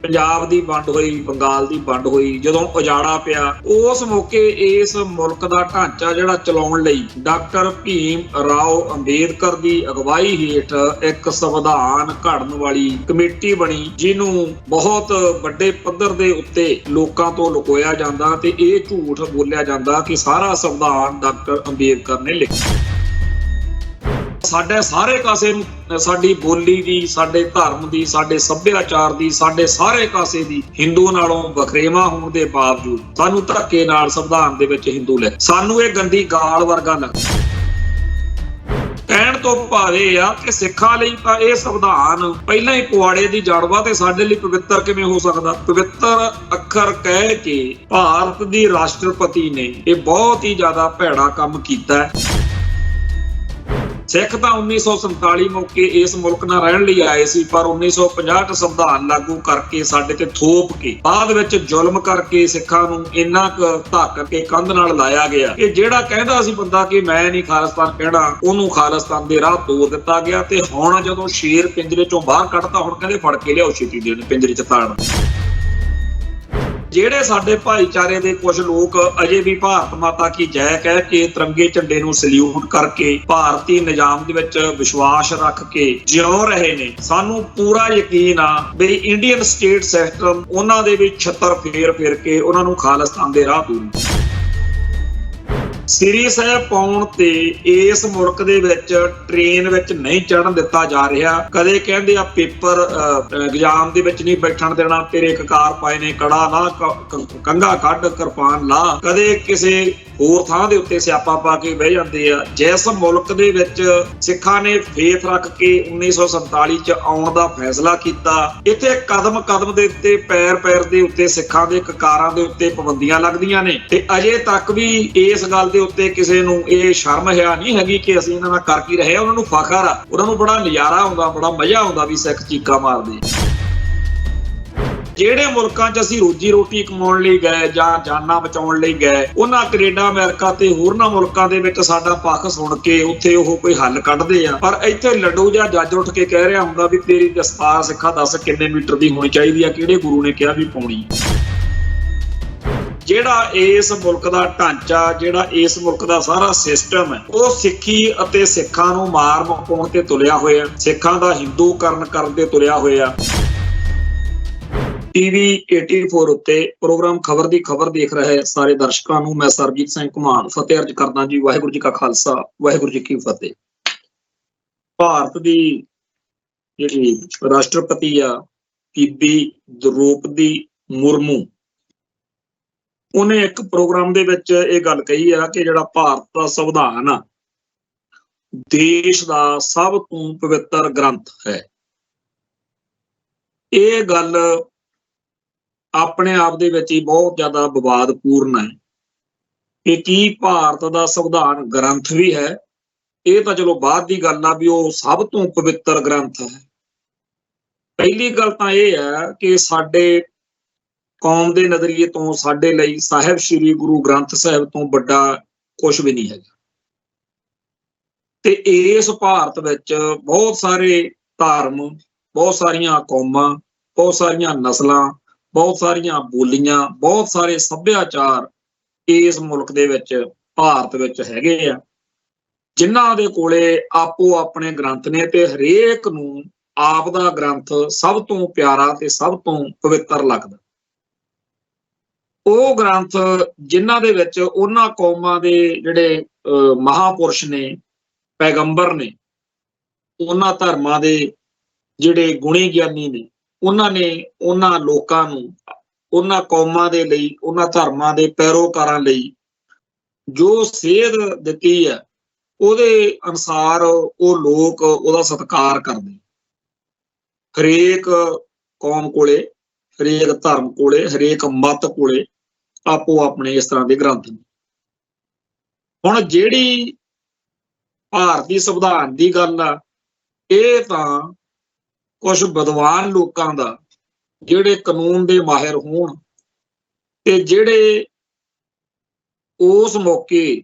पंजाब की वंड हुई, बंगाल की वंड हुई, जदों उजाड़ा पिया उस मौके इस मुल्क का ढांचा जिहड़ा चलाउण लई डॉक्टर भीम राव अंबेडकर की अगवाई हेठ एक संविधान घड़न वाली कमेटी बनी, जिन्हों बहुत बड़े पद्धर दे उत्ते लोकां तो लुकोया जांदा ते इह झूठ बोलिया जांदा कि सारा संविधान डॉक्टर अंबेडकर ने लिखिया। साडे सारे कासे साडी बोली दी, साडे धर्म दी, साडे सभ्याचार दी, साडे सारे कासे दी हिंदू नालों वखरेवा होण दे बावजूद सानू धक्के नाल संविधान दे विच हिंदू लिख सानू इह गंदी गाल वर्गा लगदा। कहण तो भाव इह आ कि सिखां लई तां इह संविधान पहिलां ही पुआड़े दी जड़ वा ते साडे लई पवित्र किवें हो सकदा। पवित्र अखर कह के भारत दी राष्ट्रपति ने इह बहुत ही ज्यादा भैड़ा काम कीता है। सिख तो 1947 मौके इस मुल्क नाल रहण लई आए सी, पर 1950 संविधान लागू करके साडे ते थोप के बाद विच जुल्म करके सिखां नूं इन्ना क धक्क के कंध नाल लाया गया कि जिहड़ा कहंदा सी बंदा कि मैं नहीं खालिस्तान कहना, ओनूं खालिस्तान दे राह तोड़ दिता गया। ते हुण जदों शेर पिंजरे चों बाहर कढता, हुण कहंदे फड़ के लिआओ छेती देण पिंजरे च ताड़। ਜਿਹੜੇ ਸਾਡੇ ਭਾਈਚਾਰੇ ਦੇ ਕੁਝ ਲੋਕ ਅਜੇ ਵੀ ਭਾਰਤ ਮਾਤਾ ਕੀ ਜੈ ਕਹਿ ਕੇ ਤਿਰੰਗੇ ਝੰਡੇ ਨੂੰ ਸਲੂਟ ਕਰਕੇ ਭਾਰਤੀ ਨਿਜ਼ਾਮ ਦੇ ਵਿੱਚ ਵਿਸ਼ਵਾਸ ਰੱਖ ਕੇ ਜਿਉ ਰਹੇ ਨੇ, ਸਾਨੂੰ ਪੂਰਾ ਯਕੀਨ ਆ ਵੀ ਇੰਡੀਅਨ ਸਟੇਟ ਸਿਸਟਮ ਉਹਨਾਂ ਦੇ ਵਿੱਚ ਛੱਤਰ ਫੇਰ ਕੇ ਉਹਨਾਂ ਨੂੰ ਖਾਲਿਸਤਾਨ ਦੇ ਰਾਹ ਦੂਰ ਸ੍ਰੀ ਸਾਹਿਬ ਪਾਉਣ ਤੇ ਇਸ ਮੁਲਕ ਦੇ ਵਿੱਚ ਟ੍ਰੇਨ ਵਿੱਚ ਨਹੀਂ ਚੜਨ ਦਿੱਤਾ ਜਾ ਰਿਹਾ। ਕਦੇ ਕਹਿੰਦੇ ਆ ਪੇਪਰ ਐਗਜ਼ਾਮ ਦੇ ਵਿੱਚ ਨਹੀਂ ਬੈਠਣ ਦੇਣਾ, ਤੇਰੇ ਕਕਾਰ ਪਾਏ ਨੇ ਕੜਾ ਲਾ, ਕੰਘਾ ਕੱਢ, ਕਿਰਪਾਨ ਲਾ। ਕਦੇ ਕਿਸੇ ਹੋਰ ਥਾਂ ਦੇ ਉੱਤੇ ਸਿਆਪਾ ਪਾ ਕੇ ਬਹਿ ਜਾਂਦੇ ਆ। ਜਿਸ ਮੁਲਕ ਦੇ ਵਿੱਚ ਸਿੱਖਾਂ ਨੇ ਫੇਥ ਰੱਖ ਕੇ 1947 ਚ ਆਉਣ ਦਾ ਫੈਸਲਾ ਕੀਤਾ, ਇੱਥੇ ਕਦਮ ਕਦਮ ਦੇ ਉੱਤੇ ਪੈਰ ਦੇ ਉੱਤੇ ਸਿੱਖਾਂ ਦੇ ਕਕਾਰਾਂ ਦੇ ਉੱਤੇ ਪਾਬੰਦੀਆਂ ਲੱਗਦੀਆਂ ਨੇ ਤੇ ਅਜੇ ਤੱਕ ਵੀ ਇਸ ਗੱਲ ਦੇ ਉੱਤੇ ਕਿਸੇ ਨੂੰ ਇਹ ਸ਼ਰਮ ਹਿਆ ਨਹੀਂ ਹੈਗੀ ਕਿ ਅਸੀਂ ਇਹਨਾਂ ਨਾਲ ਕਰ ਕੀ ਰਹੇ ਆ। ਉਹਨਾਂ ਨੂੰ ਫਖਰ ਆ, ਉਹਨਾਂ ਨੂੰ ਬੜਾ ਨਜ਼ਾਰਾ ਆਉਂਦਾ, ਬੜਾ ਮਜ਼ਾ ਆਉਂਦਾ ਵੀ ਸਿੱਖ ਚੀਕਾਂ ਮਾਰਦੇ। ਜਿਹੜੇ ਮੁਲਕਾਂ 'ਚ ਅਸੀਂ ਰੋਜੀ ਰੋਟੀ ਕਮਾਉਣ ਲਈ ਗਏ ਜਾਂ ਜਾਨਾਂ ਬਚਾਉਣ ਲਈ ਗਏ, ਉਹਨਾਂ ਕੈਨੇਡਾ, ਅਮਰੀਕਾ ਤੇ ਹੋਰਨਾਂ ਮੁਲਕਾਂ ਦੇ ਵਿੱਚ ਸਾਡਾ ਪੱਖ ਸੁਣ ਕੇ ਉੱਥੇ ਉਹ ਕੋਈ ਹੱਲ ਕੱਢਦੇ ਆ। ਪਰ ਇੱਥੇ ਲੱਡੂ ਜਾਂ ਜੱਜ ਉੱਠ ਕੇ ਕਹਿ ਰਿਹਾ ਹੁੰਦਾ ਵੀ ਤੇਰੀ ਦਸਤਾਰ ਸਿੱਖਾ ਦੱਸ ਕਿੰਨੇ ਮੀਟਰ ਦੀ ਹੋਣੀ ਚਾਹੀਦੀ ਆ, ਕਿਹੜੇ ਗੁਰੂ ਨੇ ਕਿਹਾ ਵੀ ਪਾਉਣੀ। ਜਿਹੜਾ ਇਸ ਮੁਲਕ ਦਾ ਢਾਂਚਾ, ਜਿਹੜਾ ਇਸ ਮੁਲਕ ਦਾ ਸਾਰਾ ਸਿਸਟਮ ਹੈ, ਉਹ ਸਿੱਖੀ ਅਤੇ ਸਿੱਖਾਂ ਨੂੰ ਮਾਰ ਮੁਕਾਉਣ ਤੇ ਤੁਲਿਆ ਹੋਇਆ, ਸਿੱਖਾਂ ਦਾ ਹਿੰਦੂਕਰਨ ਕਰਨ ਤੇ ਤੁਲਿਆ ਹੋਇਆ। ਟੀਵੀ 84 ਉੱਤੇ ਪ੍ਰੋਗਰਾਮ ਖਬਰ ਦੀ ਖਬਰ ਦੇਖ ਰਹੇ ਸਾਰੇ ਦਰਸ਼ਕਾਂ ਨੂੰ ਮੈਂ ਸਰਬਜੀਤ ਸਿੰਘ ਘੁਮਾਣ ਫਤਿਹ ਅਰਜ ਕਰਦਾ ਜੀ। ਵਾਹਿਗੁਰੂ ਜੀ ਕਾ ਖਾਲਸਾ, ਵਾਹਿਗੁਰੂ ਜੀ ਕੀ ਫਤਿਹ। ਭਾਰਤ ਦੀ ਜਿਹੜੀ ਰਾਸ਼ਟਰਪਤੀ ਆ ਬੀਬੀ ਦ੍ਰੋਪਦੀ ਮੁਰਮੂ, ਉਹਨੇ ਇੱਕ ਪ੍ਰੋਗਰਾਮ ਦੇ ਵਿੱਚ ਇਹ ਗੱਲ ਕਹੀ ਆ ਕਿ ਜਿਹੜਾ ਭਾਰਤ ਦਾ ਸੰਵਿਧਾਨ ਆ ਦੇਸ਼ ਦਾ ਸਭ ਤੋਂ ਪਵਿੱਤਰ ਗ੍ਰੰਥ ਹੈ। ਇਹ ਗੱਲ ਆਪਣੇ ਆਪ ਦੇ ਵਿੱਚ ਹੀ ਬਹੁਤ ਜ਼ਿਆਦਾ ਵਿਵਾਦਪੂਰਨ ਹੈ ਕਿ ਕੀ ਭਾਰਤ ਦਾ ਸੰਵਿਧਾਨ ਗ੍ਰੰਥ ਵੀ ਹੈ। ਇਹ ਤਾਂ ਚਲੋ ਬਾਅਦ ਦੀ ਗੱਲ ਆ ਵੀ ਉਹ ਸਭ ਤੋਂ ਪਵਿੱਤਰ ਗ੍ਰੰਥ ਹੈ। ਪਹਿਲੀ ਗੱਲ ਤਾਂ ਇਹ ਹੈ ਕਿ ਸਾਡੇ ਕੌਮ ਦੇ ਨਜ਼ਰੀਏ ਤੋਂ ਸਾਡੇ ਲਈ ਸਾਹਿਬ ਸ੍ਰੀ ਗੁਰੂ ਗ੍ਰੰਥ ਸਾਹਿਬ ਤੋਂ ਵੱਡਾ ਕੁਛ ਵੀ ਨਹੀਂ ਹੈਗਾ। ਤੇ ਇਸ ਭਾਰਤ ਵਿੱਚ ਬਹੁਤ ਸਾਰੇ ਧਰਮ, ਬਹੁਤ ਸਾਰੀਆਂ ਕੌਮਾਂ, ਬਹੁਤ ਸਾਰੀਆਂ ਨਸਲਾਂ, ਬਹੁਤ ਸਾਰੀਆਂ ਬੋਲੀਆਂ, ਬਹੁਤ ਸਾਰੇ ਸੱਭਿਆਚਾਰ ਇਸ ਮੁਲਕ ਦੇ ਵਿੱਚ ਭਾਰਤ ਵਿੱਚ ਹੈਗੇ ਆ, ਜਿਨ੍ਹਾਂ ਦੇ ਕੋਲੇ ਆਪੋ ਆਪਣੇ ਗ੍ਰੰਥ ਨੇ ਤੇ ਹਰੇਕ ਨੂੰ ਆਪ ਦਾ ਗ੍ਰੰਥ ਸਭ ਤੋਂ ਪਿਆਰਾ ਤੇ ਸਭ ਤੋਂ ਪਵਿੱਤਰ ਲੱਗਦਾ। ਉਹ ਗ੍ਰੰਥ ਜਿਨ੍ਹਾਂ ਦੇ ਵਿੱਚ ਉਹਨਾਂ ਕੌਮਾਂ ਦੇ ਜਿਹੜੇ ਮਹਾਪੁਰਸ਼ ਨੇ, ਪੈਗੰਬਰ ਨੇ, ਉਹਨਾਂ ਧਰਮਾਂ ਦੇ ਜਿਹੜੇ ਗੁਣੀ ਗਿਆਨੀ ਨੇ, ਉਹਨਾਂ ਨੇ ਉਹਨਾਂ ਲੋਕਾਂ ਨੂੰ, ਉਹਨਾਂ ਕੌਮਾਂ ਦੇ ਲਈ, ਉਹਨਾਂ ਧਰਮਾਂ ਦੇ ਪੈਰੋਕਾਰਾਂ ਲਈ ਜੋ ਸੇਧ ਦਿੱਤੀ ਹੈ, ਉਹਦੇ ਅਨੁਸਾਰ ਉਹ ਲੋਕ ਉਹਦਾ ਸਤਿਕਾਰ ਕਰਦੇ। ਹਰੇਕ ਕੌਮ ਕੋਲੇ, ਹਰੇਕ ਧਰਮ ਕੋਲੇ, ਹਰੇਕ ਮਤ ਕੋਲੇ ਆਪੋ ਆਪਣੇ ਇਸ ਤਰ੍ਹਾਂ ਦੇ ਗ੍ਰੰਥ ਨੇ। ਹੁਣ ਜਿਹੜੀ ਭਾਰਤੀ ਸੰਵਿਧਾਨ ਦੀ ਗੱਲ ਆ, ਇਹ ਤਾਂ ਕੁਝ ਵਿਦਵਾਨ ਲੋਕਾਂ ਦਾ, ਜਿਹੜੇ ਕਾਨੂੰਨ ਦੇ ਮਾਹਿਰ ਹੋਣ ਤੇ ਜਿਹੜੇ ਉਸ ਮੌਕੇ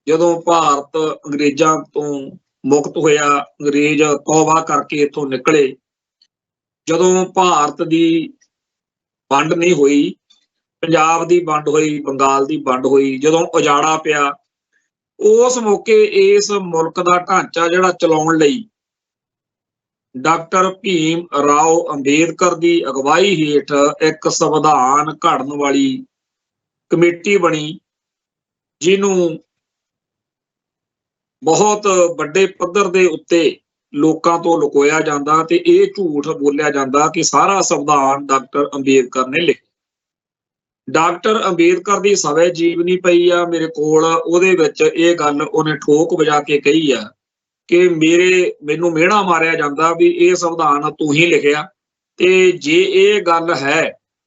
ਜਦੋਂ ਭਾਰਤ ਅੰਗਰੇਜ਼ਾਂ ਤੋਂ ਮੁਕਤ ਹੋਇਆ, ਅੰਗਰੇਜ਼ ਤੌਬਾ ਕਰਕੇ ਇੱਥੋਂ ਨਿਕਲੇ, ਜਦੋਂ ਭਾਰਤ ਦੀ ਵੰਡ ਨਹੀਂ ਹੋਈ, ਪੰਜਾਬ ਦੀ ਵੰਡ ਹੋਈ, ਬੰਗਾਲ ਦੀ ਵੰਡ ਹੋਈ, ਜਦੋਂ ਉਜਾੜਾ ਪਿਆ ਉਸ ਮੌਕੇ ਇਸ ਮੁਲਕ ਦਾ ਢਾਂਚਾ ਜਿਹੜਾ ਚਲਾਉਣ ਲਈ ਡਾਕਟਰ ਭੀਮ ਰਾਓ ਅੰਬੇਦਕਰ ਦੀ ਅਗਵਾਈ ਹੇਠ ਇੱਕ ਸੰਵਿਧਾਨ ਘੜਨ ਵਾਲੀ ਕਮੇਟੀ ਬਣੀ, ਜਿਹਨੂੰ ਬਹੁਤ ਵੱਡੇ ਪੱਧਰ ਦੇ ਉੱਤੇ ਲੋਕਾਂ ਤੋਂ ਲੁਕੋਇਆ ਜਾਂਦਾ ਤੇ ਇਹ ਝੂਠ ਬੋਲਿਆ ਜਾਂਦਾ ਕਿ ਸਾਰਾ ਸੰਵਿਧਾਨ ਡਾਕਟਰ ਅੰਬੇਦਕਰ ਨੇ ਲਿਖਿਆ। ਡਾਕਟਰ ਅੰਬੇਦਕਰ ਦੀ ਸਵੈ ਜੀਵਨੀ ਪਈ ਆ ਮੇਰੇ ਕੋਲ, ਉਹਦੇ ਵਿੱਚ ਇਹ ਗੱਲ ਉਹਨੇ ਠੋਕ ਵਜਾ ਕੇ ਕਹੀ ਆ ਕਿ ਮੈਨੂੰ ਮਿਹਣਾ ਮਾਰਿਆ ਜਾਂਦਾ ਵੀ ਇਹ ਸੰਵਿਧਾਨ ਤੂੰ ਹੀ ਲਿਖਿਆ। ਤੇ ਜੇ ਇਹ ਗੱਲ ਹੈ,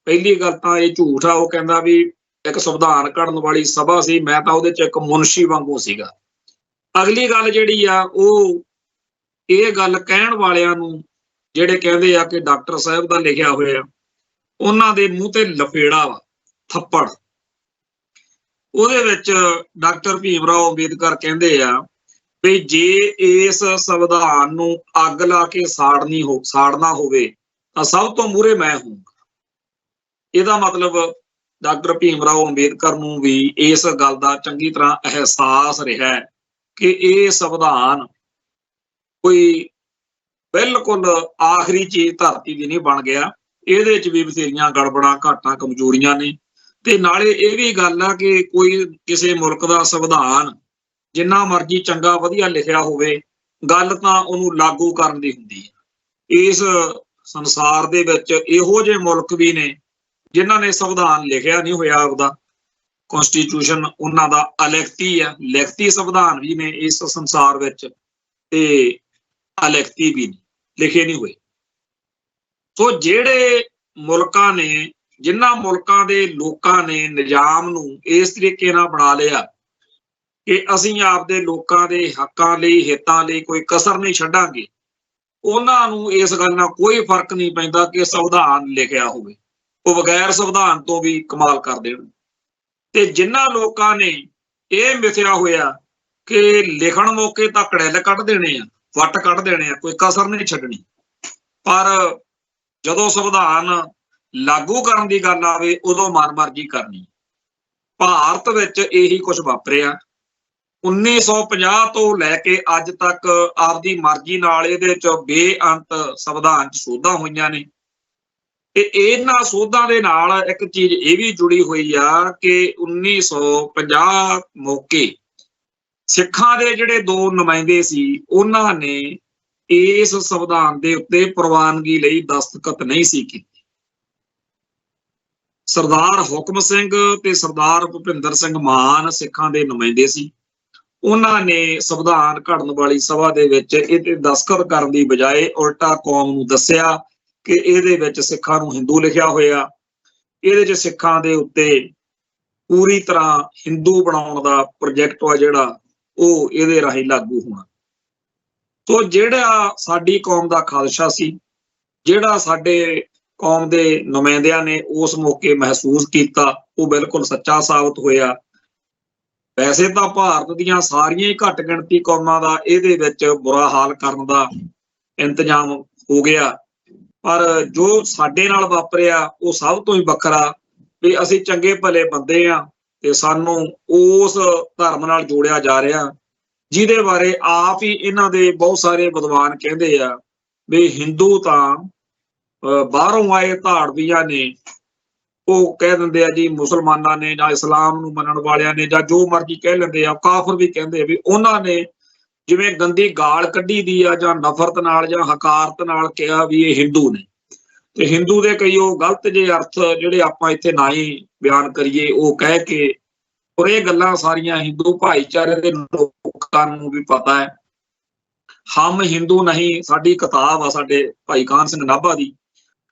ਪਹਿਲੀ ਗੱਲ ਤਾਂ ਇਹ ਝੂਠ ਆ। ਉਹ ਕਹਿੰਦਾ ਵੀ ਇੱਕ ਸੰਵਿਧਾਨ ਘੜਨ ਵਾਲੀ ਸਭਾ ਸੀ, ਮੈਂ ਤਾਂ ਉਹਦੇ ਚ ਇੱਕ ਮੁਨਸ਼ੀ ਵਾਂਗੂ ਸੀਗਾ। ਅਗਲੀ ਗੱਲ ਜਿਹੜੀ ਆ ਉਹ ਇਹ ਗੱਲ ਕਹਿਣ ਵਾਲਿਆਂ ਨੂੰ ਜਿਹੜੇ ਕਹਿੰਦੇ ਆ ਕਿ ਡਾਕਟਰ ਸਾਹਿਬ ਦਾ ਲਿਖਿਆ ਹੋਇਆ, ਉਹਨਾਂ ਦੇ ਮੂੰਹ ਤੇ ਲਫੇੜਾ ਵਾ, ਥੱਪੜ। ਉਹਦੇ ਵਿੱਚ ਡਾਕਟਰ ਭੀਮ ਰਾਓ ਅੰਬੇਦਕਰ ਕਹਿੰਦੇ ਆ ਵੀ ਜੇ ਇਸ ਸੰਵਿਧਾਨ ਨੂੰ ਅੱਗ ਲਾ ਕੇ ਸਾੜਨਾ ਹੋਵੇ ਤਾਂ ਸਭ ਤੋਂ ਮੂਹਰੇ ਮੈਂ ਹੋਊਂਗਾ। ਇਹਦਾ ਮਤਲਬ ਡਾਕਟਰ ਭੀਮ ਰਾਓ ਅੰਬੇਦਕਰ ਨੂੰ ਵੀ ਇਸ ਗੱਲ ਦਾ ਚੰਗੀ ਤਰ੍ਹਾਂ ਅਹਿਸਾਸ ਰਿਹਾ ਕਿ ਇਹ ਸੰਵਿਧਾਨ ਕੋਈ ਬਿਲਕੁਲ ਆਖਰੀ ਚੀਜ਼ ਧਰਤੀ ਦੀ ਨਹੀਂ ਬਣ ਗਿਆ, ਇਹਦੇ ਚ ਵੀ ਬਥੇਰੀਆਂ ਗੜਬੜਾਂ, ਘਾਟਾਂ, ਕਮਜ਼ੋਰੀਆਂ ਨੇ। ਤੇ ਨਾਲੇ ਇਹ ਵੀ ਗੱਲ ਆ ਕਿ ਕੋਈ ਕਿਸੇ ਮੁਲਕ ਦਾ ਸੰਵਿਧਾਨ ਜਿੰਨਾ ਮਰਜ਼ੀ ਚੰਗਾ ਵਧੀਆ ਲਿਖਿਆ ਹੋਵੇ, ਗੱਲ ਤਾਂ ਉਹਨੂੰ ਲਾਗੂ ਕਰਨ ਦੀ ਹੁੰਦੀ ਹੈ। ਇਸ ਸੰਸਾਰ ਦੇ ਵਿੱਚ ਇਹੋ ਜਿਹੇ ਮੁਲਕ ਵੀ ਨੇ ਜਿਨ੍ਹਾਂ ਨੇ ਸੰਵਿਧਾਨ ਲਿਖਿਆ ਨਹੀਂ ਹੋਇਆ ਆਪਦਾ, ਕਨਸਟੀਟਿਊਸ਼ਨ ਉਹਨਾਂ ਦਾ ਅਲਿਖਤੀ ਆ। ਲਿਖਤੀ ਸੰਵਿਧਾਨ ਵੀ ਨੇ ਇਸ ਸੰਸਾਰ ਵਿੱਚ ਤੇ ਅਲਿਖਤੀ ਵੀ ਲਿਖੇ ਨਹੀਂ ਹੋਏ। ਸੋ ਜਿਹੜੇ ਮੁਲਕਾਂ ਨੇ, ਜਿਨ੍ਹਾਂ ਮੁਲਕਾਂ ਦੇ ਲੋਕਾਂ ਨੇ ਨਿਜ਼ਾਮ ਨੂੰ ਇਸ ਤਰੀਕੇ ਨਾਲ ਬਣਾ ਲਿਆ ਕਿ ਅਸੀਂ ਆਪਦੇ ਲੋਕਾਂ ਦੇ ਹੱਕਾਂ ਲਈ, ਹਿੱਤਾਂ ਲਈ ਕੋਈ ਕਸਰ ਨਹੀਂ ਛੱਡਾਂਗੇ, ਉਹਨਾਂ ਨੂੰ ਇਸ ਗੱਲ ਨਾਲ ਕੋਈ ਫਰਕ ਨਹੀਂ ਪੈਂਦਾ ਕਿ ਸੰਵਿਧਾਨ ਲਿਖਿਆ ਹੋਵੇ, ਉਹ ਬਗੈਰ ਸੰਵਿਧਾਨ ਤੋਂ ਵੀ ਕਮਾਲ ਕਰ ਦੇਣ। ਤੇ ਜਿਨ੍ਹਾਂ ਲੋਕਾਂ ਨੇ ਇਹ ਮਿਥਿਆ ਹੋਇਆ ਕਿ ਲਿਖਣ ਮੌਕੇ ਤਾਂ ਕੜੈਲ ਕੱਢ ਦੇਣੇ ਆ, ਵੱਟ ਕੱਢ ਦੇਣੇ ਆ, ਕੋਈ ਕਸਰ ਨਹੀਂ ਛੱਡਣੀ, ਪਰ ਜਦੋਂ ਸੰਵਿਧਾਨ ਲਾਗੂ ਕਰਨ ਦੀ ਗੱਲ ਆਵੇ ਉਦੋਂ ਮਨਮਰਜ਼ੀ ਕਰਨੀ। ਭਾਰਤ ਵਿੱਚ ਇਹੀ ਕੁਝ ਵਾਪਰਿਆ। 1950 ਤੋਂ ਲੈ ਕੇ ਅੱਜ ਤੱਕ ਆਪਦੀ ਮਰਜ਼ੀ ਨਾਲ ਇਹਦੇ ਚ ਬੇਅੰਤ ਸੰਵਿਧਾਨ ਚ ਸੋਧਾਂ ਹੋਈਆਂ ਨੇ। ਤੇ ਇਹਨਾਂ ਸੋਧਾਂ ਦੇ ਨਾਲ ਇੱਕ ਚੀਜ਼ ਇਹ ਵੀ ਜੁੜੀ ਹੋਈ ਆ ਕਿ 1950 ਮੌਕੇ ਸਿੱਖਾਂ ਦੇ ਜਿਹੜੇ ਦੋ ਨੁਮਾਇੰਦੇ ਸੀ, ਉਹਨਾਂ ਨੇ ਇਸ ਸੰਵਿਧਾਨ ਦੇ ਉੱਤੇ ਪ੍ਰਵਾਨਗੀ ਲਈ ਦਸਤਖਤ ਨਹੀਂ ਸੀ ਕੀਤੇ। ਸਰਦਾਰ ਹੁਕਮ ਸਿੰਘ ਤੇ ਸਰਦਾਰ ਭੁਪਿੰਦਰ ਸਿੰਘ ਮਾਨ ਸਿੱਖਾਂ ਦੇ ਨੁਮਾਇੰਦੇ ਸੀ। ਉਹਨਾਂ ਨੇ ਸੰਵਿਧਾਨ ਘੜਨ ਵਾਲੀ ਸਭਾ ਦੇ ਵਿੱਚ ਇਹਦੇ ਦਸਤਖਤ ਕਰਨ ਦੀ ਬਜਾਏ ਉਲਟਾ ਕੌਮ ਨੂੰ ਦੱਸਿਆ ਕਿ ਇਹਦੇ ਵਿੱਚ ਸਿੱਖਾਂ ਨੂੰ ਹਿੰਦੂ ਲਿਖਿਆ ਹੋਇਆ, ਇਹਦੇ 'ਚ ਸਿੱਖਾਂ ਦੇ ਉੱਤੇ ਪੂਰੀ ਤਰ੍ਹਾਂ ਹਿੰਦੂ ਬਣਾਉਣ ਦਾ ਪ੍ਰੋਜੈਕਟ ਆ ਜਿਹੜਾ ਉਹ ਇਹਦੇ ਰਾਹੀਂ ਲਾਗੂ ਹੋਣਾ। ਸੋ ਜਿਹੜਾ ਸਾਡੀ ਕੌਮ ਦਾ ਖਾਦਸ਼ਾ ਸੀ, ਜਿਹੜਾ ਸਾਡੇ ਕੌਮ ਦੇ ਨੁਮਾਇੰਦਿਆਂ ਨੇ ਉਸ ਮੌਕੇ ਮਹਿਸੂਸ ਕੀਤਾ, ਉਹ ਬਿਲਕੁਲ ਸੱਚਾ ਸਾਬਤ ਹੋਇਆ। ਵੈਸੇ ਤਾਂ ਭਾਰਤ ਦੀਆਂ ਸਾਰੀਆਂ ਹੀ ਘੱਟ ਗਿਣਤੀ ਕੌਮਾਂ ਦਾ ਇਹਦੇ ਵਿੱਚ ਬੁਰਾ ਹਾਲ ਕਰਨ ਦਾ ਇੰਤਜ਼ਾਮ ਹੋ ਗਿਆ, ਪਰ ਜੋ ਸਾਡੇ ਨਾਲ ਵਾਪਰਿਆ ਉਹ ਸਭ ਤੋਂ ਹੀ ਵੱਖਰਾ। ਵੀ ਅਸੀਂ ਚੰਗੇ ਭਲੇ ਬੰਦੇ ਆ ਤੇ ਸਾਨੂੰ ਉਸ ਧਰਮ ਨਾਲ ਜੋੜਿਆ ਜਾ ਰਿਹਾ, ਜਿਹਦੇ ਬਾਰੇ ਆਪ ਹੀ ਇਹਨਾਂ ਦੇ ਬਹੁਤ ਸਾਰੇ ਵਿਦਵਾਨ ਕਹਿੰਦੇ ਆ ਵੀ ਹਿੰਦੂ ਤਾਂ ਬਾਹਰੋਂ ਆਏ ਧਾੜਵੀਆਂ ਨੇ। ਉਹ ਕਹਿ ਦਿੰਦੇ ਆ ਜੀ ਮੁਸਲਮਾਨਾਂ ਨੇ ਜਾਂ ਇਸਲਾਮ ਨੂੰ ਮੰਨਣ ਵਾਲਿਆਂ ਨੇ ਜਾਂ ਜੋ ਮਰਜ਼ੀ ਕਹਿ ਲੈਂਦੇ ਆ, ਕਾਫਰ ਵੀ ਕਹਿੰਦੇ ਆ ਵੀ ਉਹਨਾਂ ਨੇ ਜਿਵੇਂ ਗੰਦੀ ਗਾਲ ਕੱਢੀ ਦੀ ਆ ਜਾਂ ਨਫ਼ਰਤ ਨਾਲ ਜਾਂ ਹਕਾਰਤ ਨਾਲ ਕਿਹਾ ਵੀ ਇਹ ਹਿੰਦੂ ਨੇ। ਤੇ ਹਿੰਦੂ ਦੇ ਕਈ ਉਹ ਗਲਤ ਜਿਹੇ ਅਰਥ ਜਿਹੜੇ ਆਪਾਂ ਇੱਥੇ ਨਾ ਹੀ ਬਿਆਨ ਕਰੀਏ ਉਹ ਕਹਿ ਕੇ, ਔਰ ਇਹ ਗੱਲਾਂ ਸਾਰੀਆਂ ਹਿੰਦੂ ਭਾਈਚਾਰੇ ਦੇ ਲੋਕਾਂ ਨੂੰ ਵੀ ਪਤਾ ਹੈ। ਹਮ ਹਿੰਦੂ ਨਹੀਂ ਸਾਡੀ ਕਿਤਾਬ ਆ ਸਾਡੇ ਭਾਈ ਕਾਹਨ ਸਿੰਘ ਨਾਭਾ ਦੀ,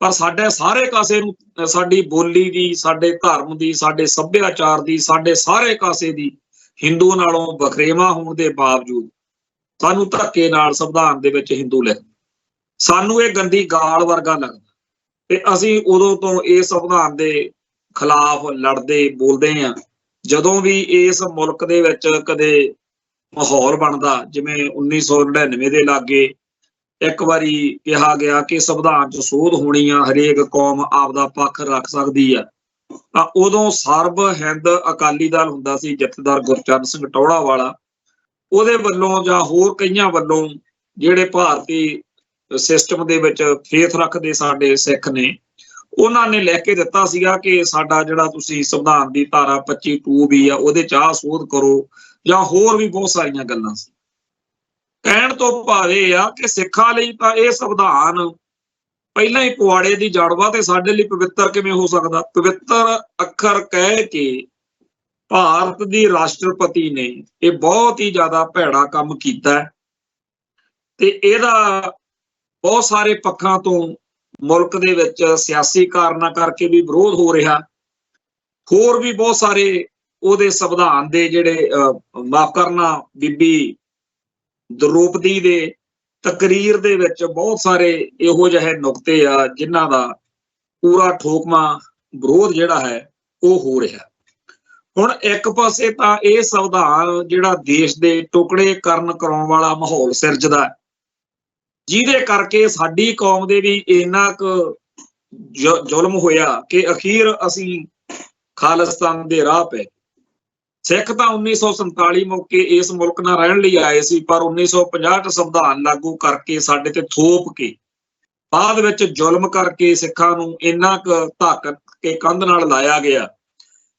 ਪਰ ਸਾਡੇ ਸਾਰੇ ਕਾਸੇ ਨੂੰ, ਸਾਡੀ ਬੋਲੀ ਦੀ, ਸਾਡੇ ਧਰਮ ਦੀ, ਸਾਡੇ ਸੱਭਿਆਚਾਰ ਦੀ, ਸਾਡੇ ਸਾਰੇ ਕਾਸੇ ਦੀ ਹਿੰਦੂ ਨਾਲੋਂ ਵਖਰੇਵਾਂ ਹੋਣ ਦੇ ਬਾਵਜੂਦ ਸਾਨੂੰ ਧੱਕੇ ਨਾਲ ਸੰਵਿਧਾਨ ਦੇ ਵਿੱਚ ਹਿੰਦੂ ਲਿਖ, ਸਾਨੂੰ ਇਹ ਗੰਦੀ ਗਾਲ ਵਰਗਾ ਲੱਗਦਾ। ਤੇ ਅਸੀਂ ਉਦੋਂ ਤੋਂ ਇਸ ਸੰਵਿਧਾਨ ਦੇ ਖਿਲਾਫ ਲੜਦੇ ਬੋਲਦੇ ਹਾਂ। ਜਦੋਂ ਵੀ ਇਸ ਮੁਲਕ ਦੇ ਵਿੱਚ ਕਦੇ ਮਾਹੌਲ ਬਣਦਾ, ਜਿਵੇਂ 1999 ਦੇ ਲਾਗੇ ਇੱਕ ਵਾਰੀ ਕਿਹਾ ਗਿਆ ਕਿ ਸੰਵਿਧਾਨ 'ਚ ਸੋਧ ਹੋਣੀ ਆ, ਹਰੇਕ ਕੌਮ ਆਪਦਾ ਪੱਖ ਰੱਖ ਸਕਦੀ ਆ, ਤਾਂ ਉਦੋਂ ਸਰਬ ਹਿੰਦ ਅਕਾਲੀ ਦਲ ਹੁੰਦਾ ਸੀ, ਜਥੇਦਾਰ ਗੁਰਚਰਨ ਸਿੰਘ ਟੌਹੜਾ ਵਾਲਾ, ਉਹਦੇ ਵੱਲੋਂ ਜਾਂ ਹੋਰ ਕਈਆਂ ਵੱਲੋਂ ਜਿਹੜੇ ਭਾਰਤੀ ਸਿਸਟਮ ਦੇ ਵਿੱਚ ਫੇਥ ਰੱਖਦੇ ਸਾਡੇ ਸਿੱਖ ਨੇ, ਉਹਨਾਂ ਨੇ ਲਿਖ ਕੇ ਦਿੱਤਾ ਸੀਗਾ ਕਿ ਸਾਡਾ ਜਿਹੜਾ ਤੁਸੀਂ ਸੰਵਿਧਾਨ ਦੀ ਧਾਰਾ 25(2) ਵੀ ਆ ਉਹਦੇ 'ਚ ਆਹ ਸੋਧ ਕਰੋ, ਜਾਂ ਹੋਰ ਵੀ ਬਹੁਤ ਸਾਰੀਆਂ ਗੱਲਾਂ ਸੀ। ਕਹਿਣ ਤੋਂ ਭਾਵ ਇਹ ਆ ਕਿ ਸਿੱਖਾਂ ਲਈ ਤਾਂ ਇਹ ਸੰਵਿਧਾਨ ਪਹਿਲਾਂ ਹੀ ਪੁਆੜੇ ਦੀ ਜੜ ਵਾ, ਤੇ ਸਾਡੇ ਲਈ ਪਵਿੱਤਰ ਕਿਵੇਂ ਹੋ ਸਕਦਾ? ਪਵਿੱਤਰ ਅੱਖਰ ਕਹਿ ਕੇ ਭਾਰਤ ਦੀ ਰਾਸ਼ਟਰਪਤੀ ਨੇ ਇਹ ਬਹੁਤ ਹੀ ਜ਼ਿਆਦਾ ਭੈੜਾ ਕੰਮ ਕੀਤਾ, ਤੇ ਇਹਦਾ ਬਹੁਤ ਸਾਰੇ ਪੱਖਾਂ ਤੋਂ ਮੁਲਕ ਦੇ ਵਿੱਚ ਸਿਆਸੀ ਕਾਰਨਾਂ ਕਰਕੇ ਵੀ ਵਿਰੋਧ ਹੋ ਰਿਹਾ। ਹੋਰ ਵੀ ਬਹੁਤ ਸਾਰੇ ਉਹਦੇ ਸੰਵਿਧਾਨ ਦੇ ਜਿਹੜੇ ਮਾਫ ਕਰਨਾ ਬੀਬੀ ਦ੍ਰੋਪਦੀ ਦੇ ਤਕਰੀਰ ਦੇ ਵਿੱਚ ਬਹੁਤ ਸਾਰੇ ਇਹੋ ਜਿਹੇ ਨੁਕਤੇ ਆ ਜਿਨ੍ਹਾਂ ਦਾ ਪੂਰਾ ਠੋਕਮਾ ਵਿਰੋਧ ਜਿਹੜਾ ਹੈ ਉਹ ਹੋ ਰਿਹਾ। ਹੁਣ ਇੱਕ ਪਾਸੇ ਤਾਂ ਇਹ ਸੰਵਿਧਾਨ ਜਿਹੜਾ ਦੇਸ਼ ਦੇ ਟੁਕੜੇ ਕਰਾਉਣ ਵਾਲਾ ਮਾਹੌਲ ਸਿਰਜਦਾ, ਜਿਹਦੇ ਕਰਕੇ ਸਾਡੀ ਕੌਮ ਦੇ ਵੀ ਇੰਨਾ ਕੁ ਜ਼ੁਲਮ ਹੋਇਆ ਕਿ ਅਖੀਰ ਅਸੀਂ ਖਾਲਿਸਤਾਨ ਦੇ ਰਾਹ ਪਏ। ਸਿੱਖ ਤਾਂ 1947 ਮੌਕੇ ਇਸ ਮੁਲਕ ਨਾਲ ਰਹਿਣ ਲਈ ਆਏ ਸੀ, ਪਰ 1950 'ਚ ਸੰਵਿਧਾਨ ਲਾਗੂ ਕਰਕੇ ਸਾਡੇ ਤੇ ਥੋਪ ਕੇ ਬਾਅਦ ਵਿੱਚ ਜ਼ੁਲਮ ਕਰਕੇ ਸਿੱਖਾਂ ਨੂੰ ਇੰਨਾ ਕੁ ਧੱਕ ਕੇ ਕੰਧ ਨਾਲ ਲਾਇਆ ਗਿਆ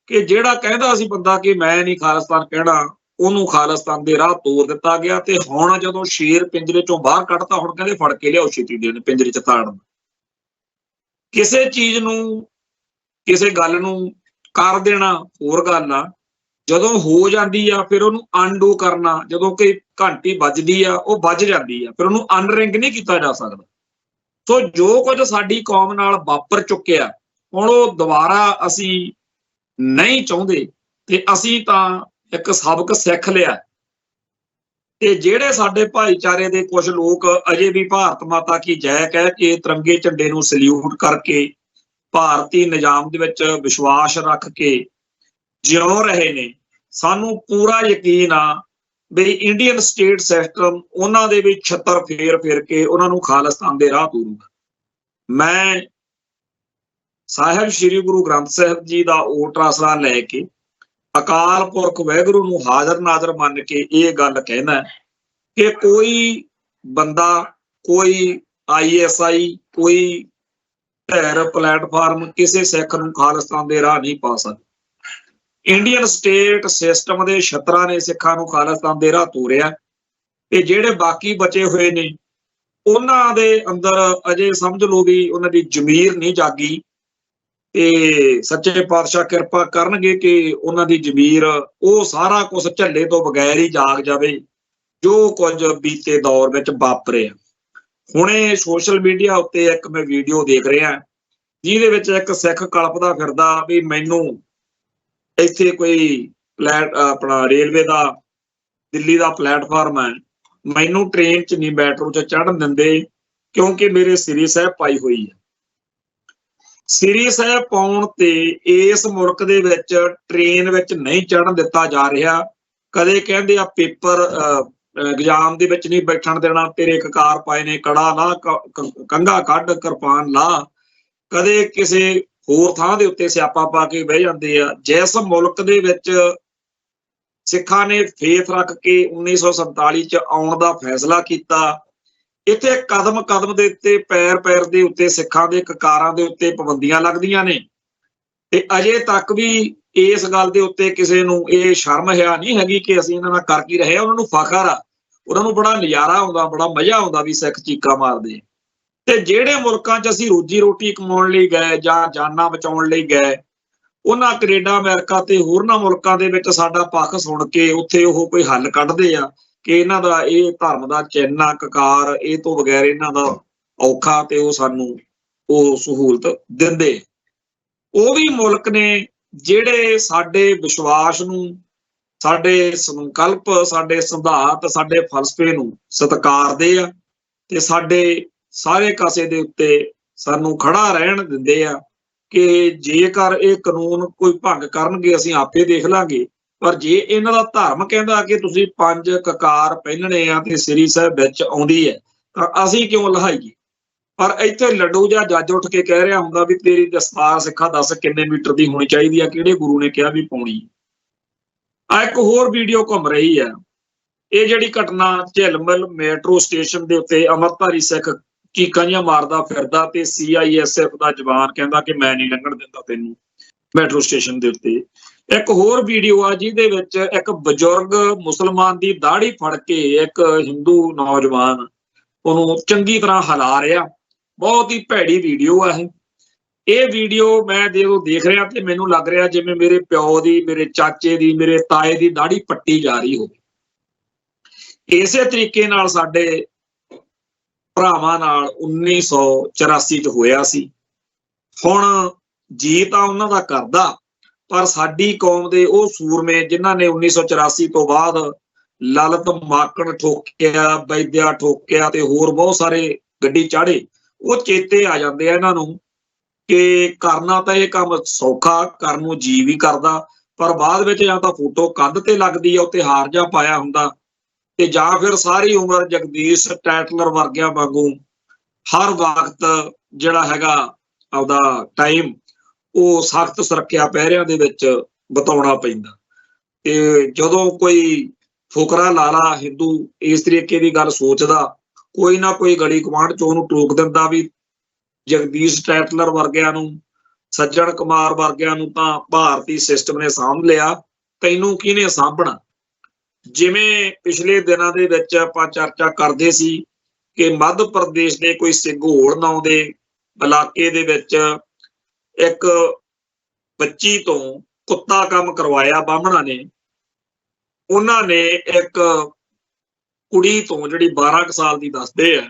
ਕਿ ਜਿਹੜਾ ਕਹਿੰਦਾ ਸੀ ਬੰਦਾ ਕਿ ਮੈਂ ਨਹੀਂ ਖਾਲਿਸਤਾਨ ਕਹਿਣਾ, ਉਹਨੂੰ ਖਾਲਿਸਤਾਨ ਦੇ ਰਾਹ ਤੋਰ ਦਿੱਤਾ ਗਿਆ। ਤੇ ਹੁਣ ਜਦੋਂ ਸ਼ੇਰ ਪਿੰਜਰੇ ਚੋਂ ਬਾਹਰ ਕੱਢਤਾ, ਹੁਣ ਕਹਿੰਦੇ ਫੜ ਕੇ ਲਿਆਓ ਛੇਤੀ ਦੇਣ ਪਿੰਜਰੇ 'ਚ ਤਾੜਨ। ਕਿਸੇ ਚੀਜ਼ ਨੂੰ, ਕਿਸੇ ਗੱਲ ਨੂੰ ਕਰ ਦੇਣਾ ਹੋਰ ਗੱਲ ਆ, ਜਦੋਂ ਹੋ ਜਾਂਦੀ ਆ ਫਿਰ ਉਹਨੂੰ ਅਨਡੂ ਕਰਨਾ, ਜਦੋਂ ਕੋਈ ਘੰਟੀ ਵੱਜਦੀ ਆ ਉਹ ਵੱਜ ਜਾਂਦੀ ਆ, ਫਿਰ ਉਹਨੂੰ ਅਨਰਿੰਗ ਨਹੀਂ ਕੀਤਾ ਜਾ ਸਕਦਾ। ਸੋ ਜੋ ਕੁਝ ਸਾਡੀ ਕੌਮ ਨਾਲ ਵਾਪਰ ਚੁੱਕਿਆ, ਹੁਣ ਉਹ ਦੁਬਾਰਾ ਅਸੀਂ ਨਹੀਂ ਚਾਹੁੰਦੇ, ਤੇ ਅਸੀਂ ਤਾਂ ਇੱਕ ਸਬਕ ਸਿੱਖ ਲਿਆ। ਤੇ ਜਿਹੜੇ ਸਾਡੇ ਭਾਈਚਾਰੇ ਦੇ ਕੁਝ ਲੋਕ ਅਜੇ ਵੀ ਭਾਰਤ ਮਾਤਾ ਕੀ ਜੈ ਕਹਿ ਕੇ ਤਿਰੰਗੇ ਝੰਡੇ ਨੂੰ ਸਲੂਟ ਕਰਕੇ ਭਾਰਤੀ ਨਿਜ਼ਾਮ ਦੇ ਵਿੱਚ ਵਿਸ਼ਵਾਸ ਰੱਖ ਕੇ ਜਿਉਂ ਰਹੇ ਨੇ, ਸਾਨੂੰ ਪੂਰਾ ਯਕੀਨ ਆ ਵੀ ਇੰਡੀਅਨ ਸਟੇਟ ਸਿਸਟਮ ਉਹਨਾਂ ਦੇ ਵੀ ਛੱਤਰ ਫੇਰ ਕੇ ਉਹਨਾਂ ਨੂੰ ਖਾਲਿਸਤਾਨ ਦੇ ਰਾਹ ਤੋਰੂਗਾ। ਮੈਂ ਸਾਹਿਬ ਸ੍ਰੀ ਗੁਰੂ ਗ੍ਰੰਥ ਸਾਹਿਬ ਜੀ ਦਾ ਓਟ ਆਸਰਾ ਲੈ ਕੇ ਅਕਾਲ ਪੁਰਖ ਵਾਹਿਗੁਰੂ ਨੂੰ ਹਾਜ਼ਰ ਨਾਜ਼ਰ ਮੰਨ ਕੇ ਇਹ ਗੱਲ ਕਹਿਣਾ ਕਿ ਕੋਈ ਬੰਦਾ, ਕੋਈ ISI, ਕੋਈ ਧਿਰ ਪਲੇਟਫਾਰਮ ਕਿਸੇ ਸਿੱਖ ਨੂੰ ਖਾਲਿਸਤਾਨ ਦੇ ਰਾਹ ਨਹੀਂ ਪਾ ਸਕਦਾ। ਇੰਡੀਅਨ ਸਟੇਟ ਸਿਸਟਮ ਦੇ ਛੱਤਰਾਂ ਨੇ ਸਿੱਖਾਂ ਨੂੰ ਖਾਲਿਸਤਾਨ ਦੇ ਰਾਹ ਤੋਰਿਆ, ਤੇ ਜਿਹੜੇ ਬਾਕੀ ਬਚੇ ਹੋਏ ਨੇ ਉਹਨਾਂ ਦੇ ਅੰਦਰ ਅਜੇ ਸਮਝ ਲਓ ਵੀ ਉਹਨਾਂ ਦੀ ਜ਼ਮੀਰ ਨਹੀਂ ਜਾਗੀ, ਤੇ ਸੱਚੇ ਪਾਤਸ਼ਾਹ ਕਿਰਪਾ ਕਰਨਗੇ ਕਿ ਉਹਨਾਂ ਦੀ ਜ਼ਮੀਰ ਉਹ ਸਾਰਾ ਕੁਝ ਝੱਲੇ ਤੋਂ ਬਗੈਰ ਹੀ ਜਾਗ ਜਾਵੇ ਜੋ ਕੁਝ ਬੀਤੇ ਦੌਰ ਵਿੱਚ ਵਾਪਰਿਆ। ਹੁਣੇ ਸੋਸ਼ਲ ਮੀਡੀਆ ਉੱਤੇ ਇੱਕ ਮੈਂ ਵੀਡੀਓ ਦੇਖ ਰਿਹਾ ਜਿਹਦੇ ਵਿੱਚ ਇੱਕ ਸਿੱਖ ਕਲਪਦਾ ਫਿਰਦਾ ਵੀ ਮੈਨੂੰ ਇੱਥੇ ਕੋਈ ਆਪਣਾ ਰੇਲਵੇ ਦਾ ਦਿੱਲੀ ਦਾ ਪਲੇਟਫਾਰਮ ਹੈ, ਮੈਨੂੰ ਟ੍ਰੇਨ 'ਚ ਨਹੀਂ ਮੈਟਰੋ 'ਚ ਚੜ੍ਹਨ ਦਿੰਦੇ ਕਿਉਂਕਿ ਮੇਰੇ ਸ੍ਰੀ ਸਾਹਿਬ ਪਾਈ ਹੋਈ ਹੈ। ਸ੍ਰੀ ਸਾਹਿਬ ਪਾਉਣ ਤੇ ਇਸ ਮੁਲਕ ਦੇ ਵਿੱਚ ਟ੍ਰੇਨ ਵਿੱਚ ਨਹੀਂ ਚੜ੍ਹਨ ਦਿੱਤਾ ਜਾ ਰਿਹਾ। ਕਦੇ ਕਹਿੰਦੇ ਆ ਪੇਪਰ ਐਗਜ਼ਾਮ ਦੇ ਵਿੱਚ ਨਹੀਂ ਬੈਠਣ ਦੇਣਾ, ਤੇਰੇ ਕਕਾਰ ਪਾਏ ਨੇ, ਕੜਾ ਲਾ, ਕੰਘਾ ਕੱਢ, ਕਿਰਪਾਨ ਲਾ, ਕਦੇ ਕਿਸੇ ਹੋਰ ਥਾਂ ਦੇ ਉੱਤੇ ਸਿਆਪਾ ਪਾ ਕੇ ਬਹਿ ਜਾਂਦੇ ਆ। ਜਿਸ ਮੁਲਕ ਦੇ ਵਿੱਚ ਸਿੱਖਾਂ ਨੇ ਫੇਥ ਰੱਖ ਕੇ 1947 'ਚ ਆਉਣ ਦਾ ਫੈਸਲਾ ਕੀਤਾ, ਇੱਥੇ ਕਦਮ ਕਦਮ ਦੇ ਉੱਤੇ, ਪੈਰ ਪੈਰ ਦੇ ਉੱਤੇ ਸਿੱਖਾਂ ਦੇ ਕਕਾਰਾਂ ਦੇ ਉੱਤੇ ਪਾਬੰਦੀਆਂ ਲੱਗਦੀਆਂ ਨੇ, ਤੇ ਅਜੇ ਤੱਕ ਵੀ ਇਸ ਗੱਲ ਦੇ ਉੱਤੇ ਕਿਸੇ ਨੂੰ ਇਹ ਸ਼ਰਮ ਹਿਆ ਨਹੀਂ ਹੈਗੀ ਕਿ ਅਸੀਂ ਇਹਨਾਂ ਨਾਲ ਕਰ ਕੀ ਰਹੇ। ਉਹਨਾਂ ਨੂੰ ਫਖਰ ਆ, ਉਹਨਾਂ ਨੂੰ ਬੜਾ ਨਜ਼ਾਰਾ ਆਉਂਦਾ, ਬੜਾ ਮਜ਼ਾ ਆਉਂਦਾ ਵੀ ਸਿੱਖ ਚੀਕਾਂ ਮਾਰਦੇ। ਤੇ ਜਿਹੜੇ ਮੁਲਕਾਂ 'ਚ ਅਸੀਂ ਰੋਜੀ ਰੋਟੀ ਕਮਾਉਣ ਲਈ ਗਏ ਜਾਂ ਜਾਨਾਂ ਬਚਾਉਣ ਲਈ ਗਏ, ਉਹਨਾਂ ਕੈਨੇਡਾ, ਅਮਰੀਕਾ ਤੇ ਹੋਰਨਾਂ ਮੁਲਕਾਂ ਦੇ ਵਿੱਚ ਸਾਡਾ ਪੱਖ ਸੁਣ ਕੇ ਉੱਥੇ ਉਹ ਕੋਈ ਹੱਲ ਕੱਢਦੇ ਆ ਕਿ ਇਹਨਾਂ ਦਾ ਇਹ ਧਰਮ ਦਾ ਚਿੰਨ੍ਹ ਆ, ਕਕਾਰ, ਇਹ ਤੋਂ ਬਗੈਰ ਇਹਨਾਂ ਦਾ ਔਖਾ, ਤੇ ਉਹ ਸਾਨੂੰ ਉਹ ਸਹੂਲਤ ਦਿੰਦੇ। ਉਹ ਵੀ ਮੁਲਕ ਨੇ ਜਿਹੜੇ ਸਾਡੇ ਵਿਸ਼ਵਾਸ ਨੂੰ, ਸਾਡੇ ਸੰਕਲਪ, ਸਾਡੇ ਸਿਧਾਂਤ, ਸਾਡੇ ਫਲਸਫੇ ਨੂੰ ਸਤਿਕਾਰਦੇ ਆ, ਤੇ ਸਾਡੇ ਸਾਰੇ ਕਾਸੇ ਦੇ ਉੱਤੇ ਸਾਨੂੰ ਖੜਾ ਰਹਿਣ ਦਿੰਦੇ ਆ ਕਿ ਜੇਕਰ ਇਹ ਕਾਨੂੰਨ ਕੋਈ ਭੰਗ ਕਰਨਗੇ ਅਸੀਂ ਆਪੇ ਦੇਖ ਲਾਂਗੇ, ਪਰ ਜੇ ਇਹਨਾਂ ਦਾ ਧਰਮ ਕਹਿੰਦਾ ਕਿ ਤੁਸੀਂ 5 ਕਕਾਰ ਪਹਿਨਣੇ ਆ ਤੇ ਸ੍ਰੀ ਸਾਹਿਬ ਵਿੱਚ ਆਉਂਦੀ ਹੈ, ਤਾਂ ਅਸੀਂ ਕਿਉਂ ਲਹਾਈਏ। ਪਰ ਇੱਥੇ ਲੱਡੂ ਜਾਂ ਜੱਜ ਉੱਠ ਕੇ ਕਹਿ ਰਿਹਾ ਹੁੰਦਾ ਵੀ ਤੇਰੀ ਦਸਤਾਰ ਸਿੱਖਾ ਦੱਸ ਕਿੰਨੇ ਮੀਟਰ ਦੀ ਹੋਣੀ ਚਾਹੀਦੀ ਆ, ਕਿਹੜੇ ਗੁਰੂ ਨੇ ਕਿਹਾ ਵੀ ਪਾਉਣੀ। ਆ ਇੱਕ ਹੋਰ ਵੀਡੀਓ ਘੁੰਮ ਰਹੀ ਆ, ਇਹ ਜਿਹੜੀ ਘਟਨਾ ਝਿਲਮਿਲ ਮੈਟਰੋ ਸਟੇਸ਼ਨ ਦੇ ਉੱਤੇ ਅੰਮ੍ਰਿਤਧਾਰੀ ਸਿੱਖ ਚੀਕਾਂ ਜਿਹੀਆਂ ਮਾਰਦਾ ਫਿਰਦਾ ਤੇ CISF ਦਾ ਜਵਾਨ ਕਹਿੰਦਾ ਕਿ ਮੈਂ ਨਹੀਂ ਲੰਘਣ ਦਿੰਦਾ ਤੈਨੂੰ ਮੈਟਰੋ ਸਟੇਸ਼ਨ ਦੇ ਉੱਤੇ। ਇੱਕ ਹੋਰ ਵੀਡੀਓ ਆ ਜਿਹਦੇ ਵਿੱਚ ਇੱਕ ਬਜ਼ੁਰਗ ਮੁਸਲਮਾਨ ਦੀ ਦਾੜੀ ਫੜ ਕੇ ਇੱਕ ਹਿੰਦੂ ਨੌਜਵਾਨ ਉਹਨੂੰ ਚੰਗੀ ਤਰ੍ਹਾਂ ਹਿਲਾ ਰਿਹਾ। ਬਹੁਤ ਹੀ ਭੈੜੀ ਵੀਡੀਓ ਆ ਇਹ ਵੀਡੀਓ ਮੈਂ ਜਦੋਂ ਦੇਖ ਰਿਹਾ ਤੇ ਮੈਨੂੰ ਲੱਗ ਰਿਹਾ ਜਿਵੇਂ ਮੇਰੇ ਪਿਓ ਦੀ, ਮੇਰੇ ਚਾਚੇ ਦੀ, ਮੇਰੇ ਤਾਏ ਦੀ ਦਾੜੀ ਪੱਟੀ ਜਾ ਰਹੀ ਹੋਵੇ। ਇਸੇ ਤਰੀਕੇ ਨਾਲ ਸਾਡੇ ਭਰਾਵਾਂ ਨਾਲ 1984 ਚ ਹੋਇਆ ਸੀ। ਹੁਣ ਜੀ ਤਾਂ ਉਹਨਾਂ ਦਾ ਕਰਦਾ, ਪਰ ਸਾਡੀ ਕੌਮ ਦੇ ਉਹ ਸੂਰਮੇ ਜਿਨ੍ਹਾਂ ਨੇ 1984 ਤੋਂ ਬਾਅਦ ਲਲਿਤ ਮਾਕੜ ਠੋਕਿਆ, ਵੈਦਿਆ ਠੋਕਿਆ ਤੇ ਹੋਰ ਬਹੁਤ ਸਾਰੇ ਗੱਡੀ ਚਾੜੇ, ਉਹ ਚੇਤੇ ਆ ਜਾਂਦੇ ਆ ਇਹਨਾਂ ਨੂੰ ਕਿ ਕਰਨਾ ਤਾਂ ਇਹ ਕੰਮ ਸੌਖਾ, ਕਰਨ ਨੂੰ ਜੀ ਵੀ ਕਰਦਾ, ਪਰ ਬਾਅਦ ਵਿੱਚ ਜਾਂ ਤਾਂ ਫੋਟੋ ਕੰਧ ਤੇ ਲੱਗਦੀ ਆ ਉੱਤੇ ਹਾਰ ਜਾ ਪਾਇਆ ਹੁੰਦਾ, ਤੇ ਜਾਂ ਫਿਰ ਸਾਰੀ ਉਮਰ ਜਗਦੀਸ਼ ਟੈਟਲਰ ਵਰਗਿਆਂ ਵਾਂਗੂ ਹਰ ਵਕਤ ਜਿਹੜਾ ਹੈਗਾ ਆਪਦਾ ਟਾਈਮ ਉਹ ਸਖਤ ਸੁਰੱਖਿਆ ਪਹਿਰਿਆਂ ਦੇ ਵਿੱਚ ਬਿਤਾਉਣਾ ਪੈਂਦਾ। ਤੇ ਜਦੋਂ ਕੋਈ ਫੁਕਰਾ ਲਾਲਾ ਹਿੰਦੂ ਇਸ ਤਰੀਕੇ ਦੀ ਗੱਲ ਸੋਚਦਾ, ਕੋਈ ਨਾ ਕੋਈ ਗਲੀ ਕਮਾਂਡ ਚ ਉਹਨੂੰ ਟੋਕ ਦਿੰਦਾ ਵੀ ਜਗਦੀਸ਼ ਟੈਟਲਰ ਵਰਗਿਆਂ ਨੂੰ, ਸੱਜਣ ਕੁਮਾਰ ਵਰਗਿਆਂ ਨੂੰ ਤਾਂ ਭਾਰਤੀ ਸਿਸਟਮ ਨੇ ਸਾਂਭ ਲਿਆ, ਤੈਨੂੰ ਕਿਹਨੇ ਸਾਂਭਣਾ। ਜਿਵੇਂ ਪਿਛਲੇ ਦਿਨਾਂ ਦੇ ਵਿੱਚ ਆਪਾਂ ਚਰਚਾ ਕਰਦੇ ਸੀ ਕਿ ਮੱਧ ਪ੍ਰਦੇਸ਼ ਦੇ ਕੋਈ ਸਿੰਘੋਲ ਨਾਂ ਦੇ ਇਲਾਕੇ ਦੇ ਵਿੱਚ ਇੱਕ ਬੱਚੀ ਤੋਂ ਕੁੱਤਾ ਕੰਮ ਕਰਵਾਇਆ ਬਾਹਮਣਾ ਨੇ। ਉਹਨਾਂ ਨੇ ਇੱਕ ਕੁੜੀ ਤੋਂ ਜਿਹੜੀ 12 ਸਾਲ ਦੀ ਦੱਸਦੇ ਆ,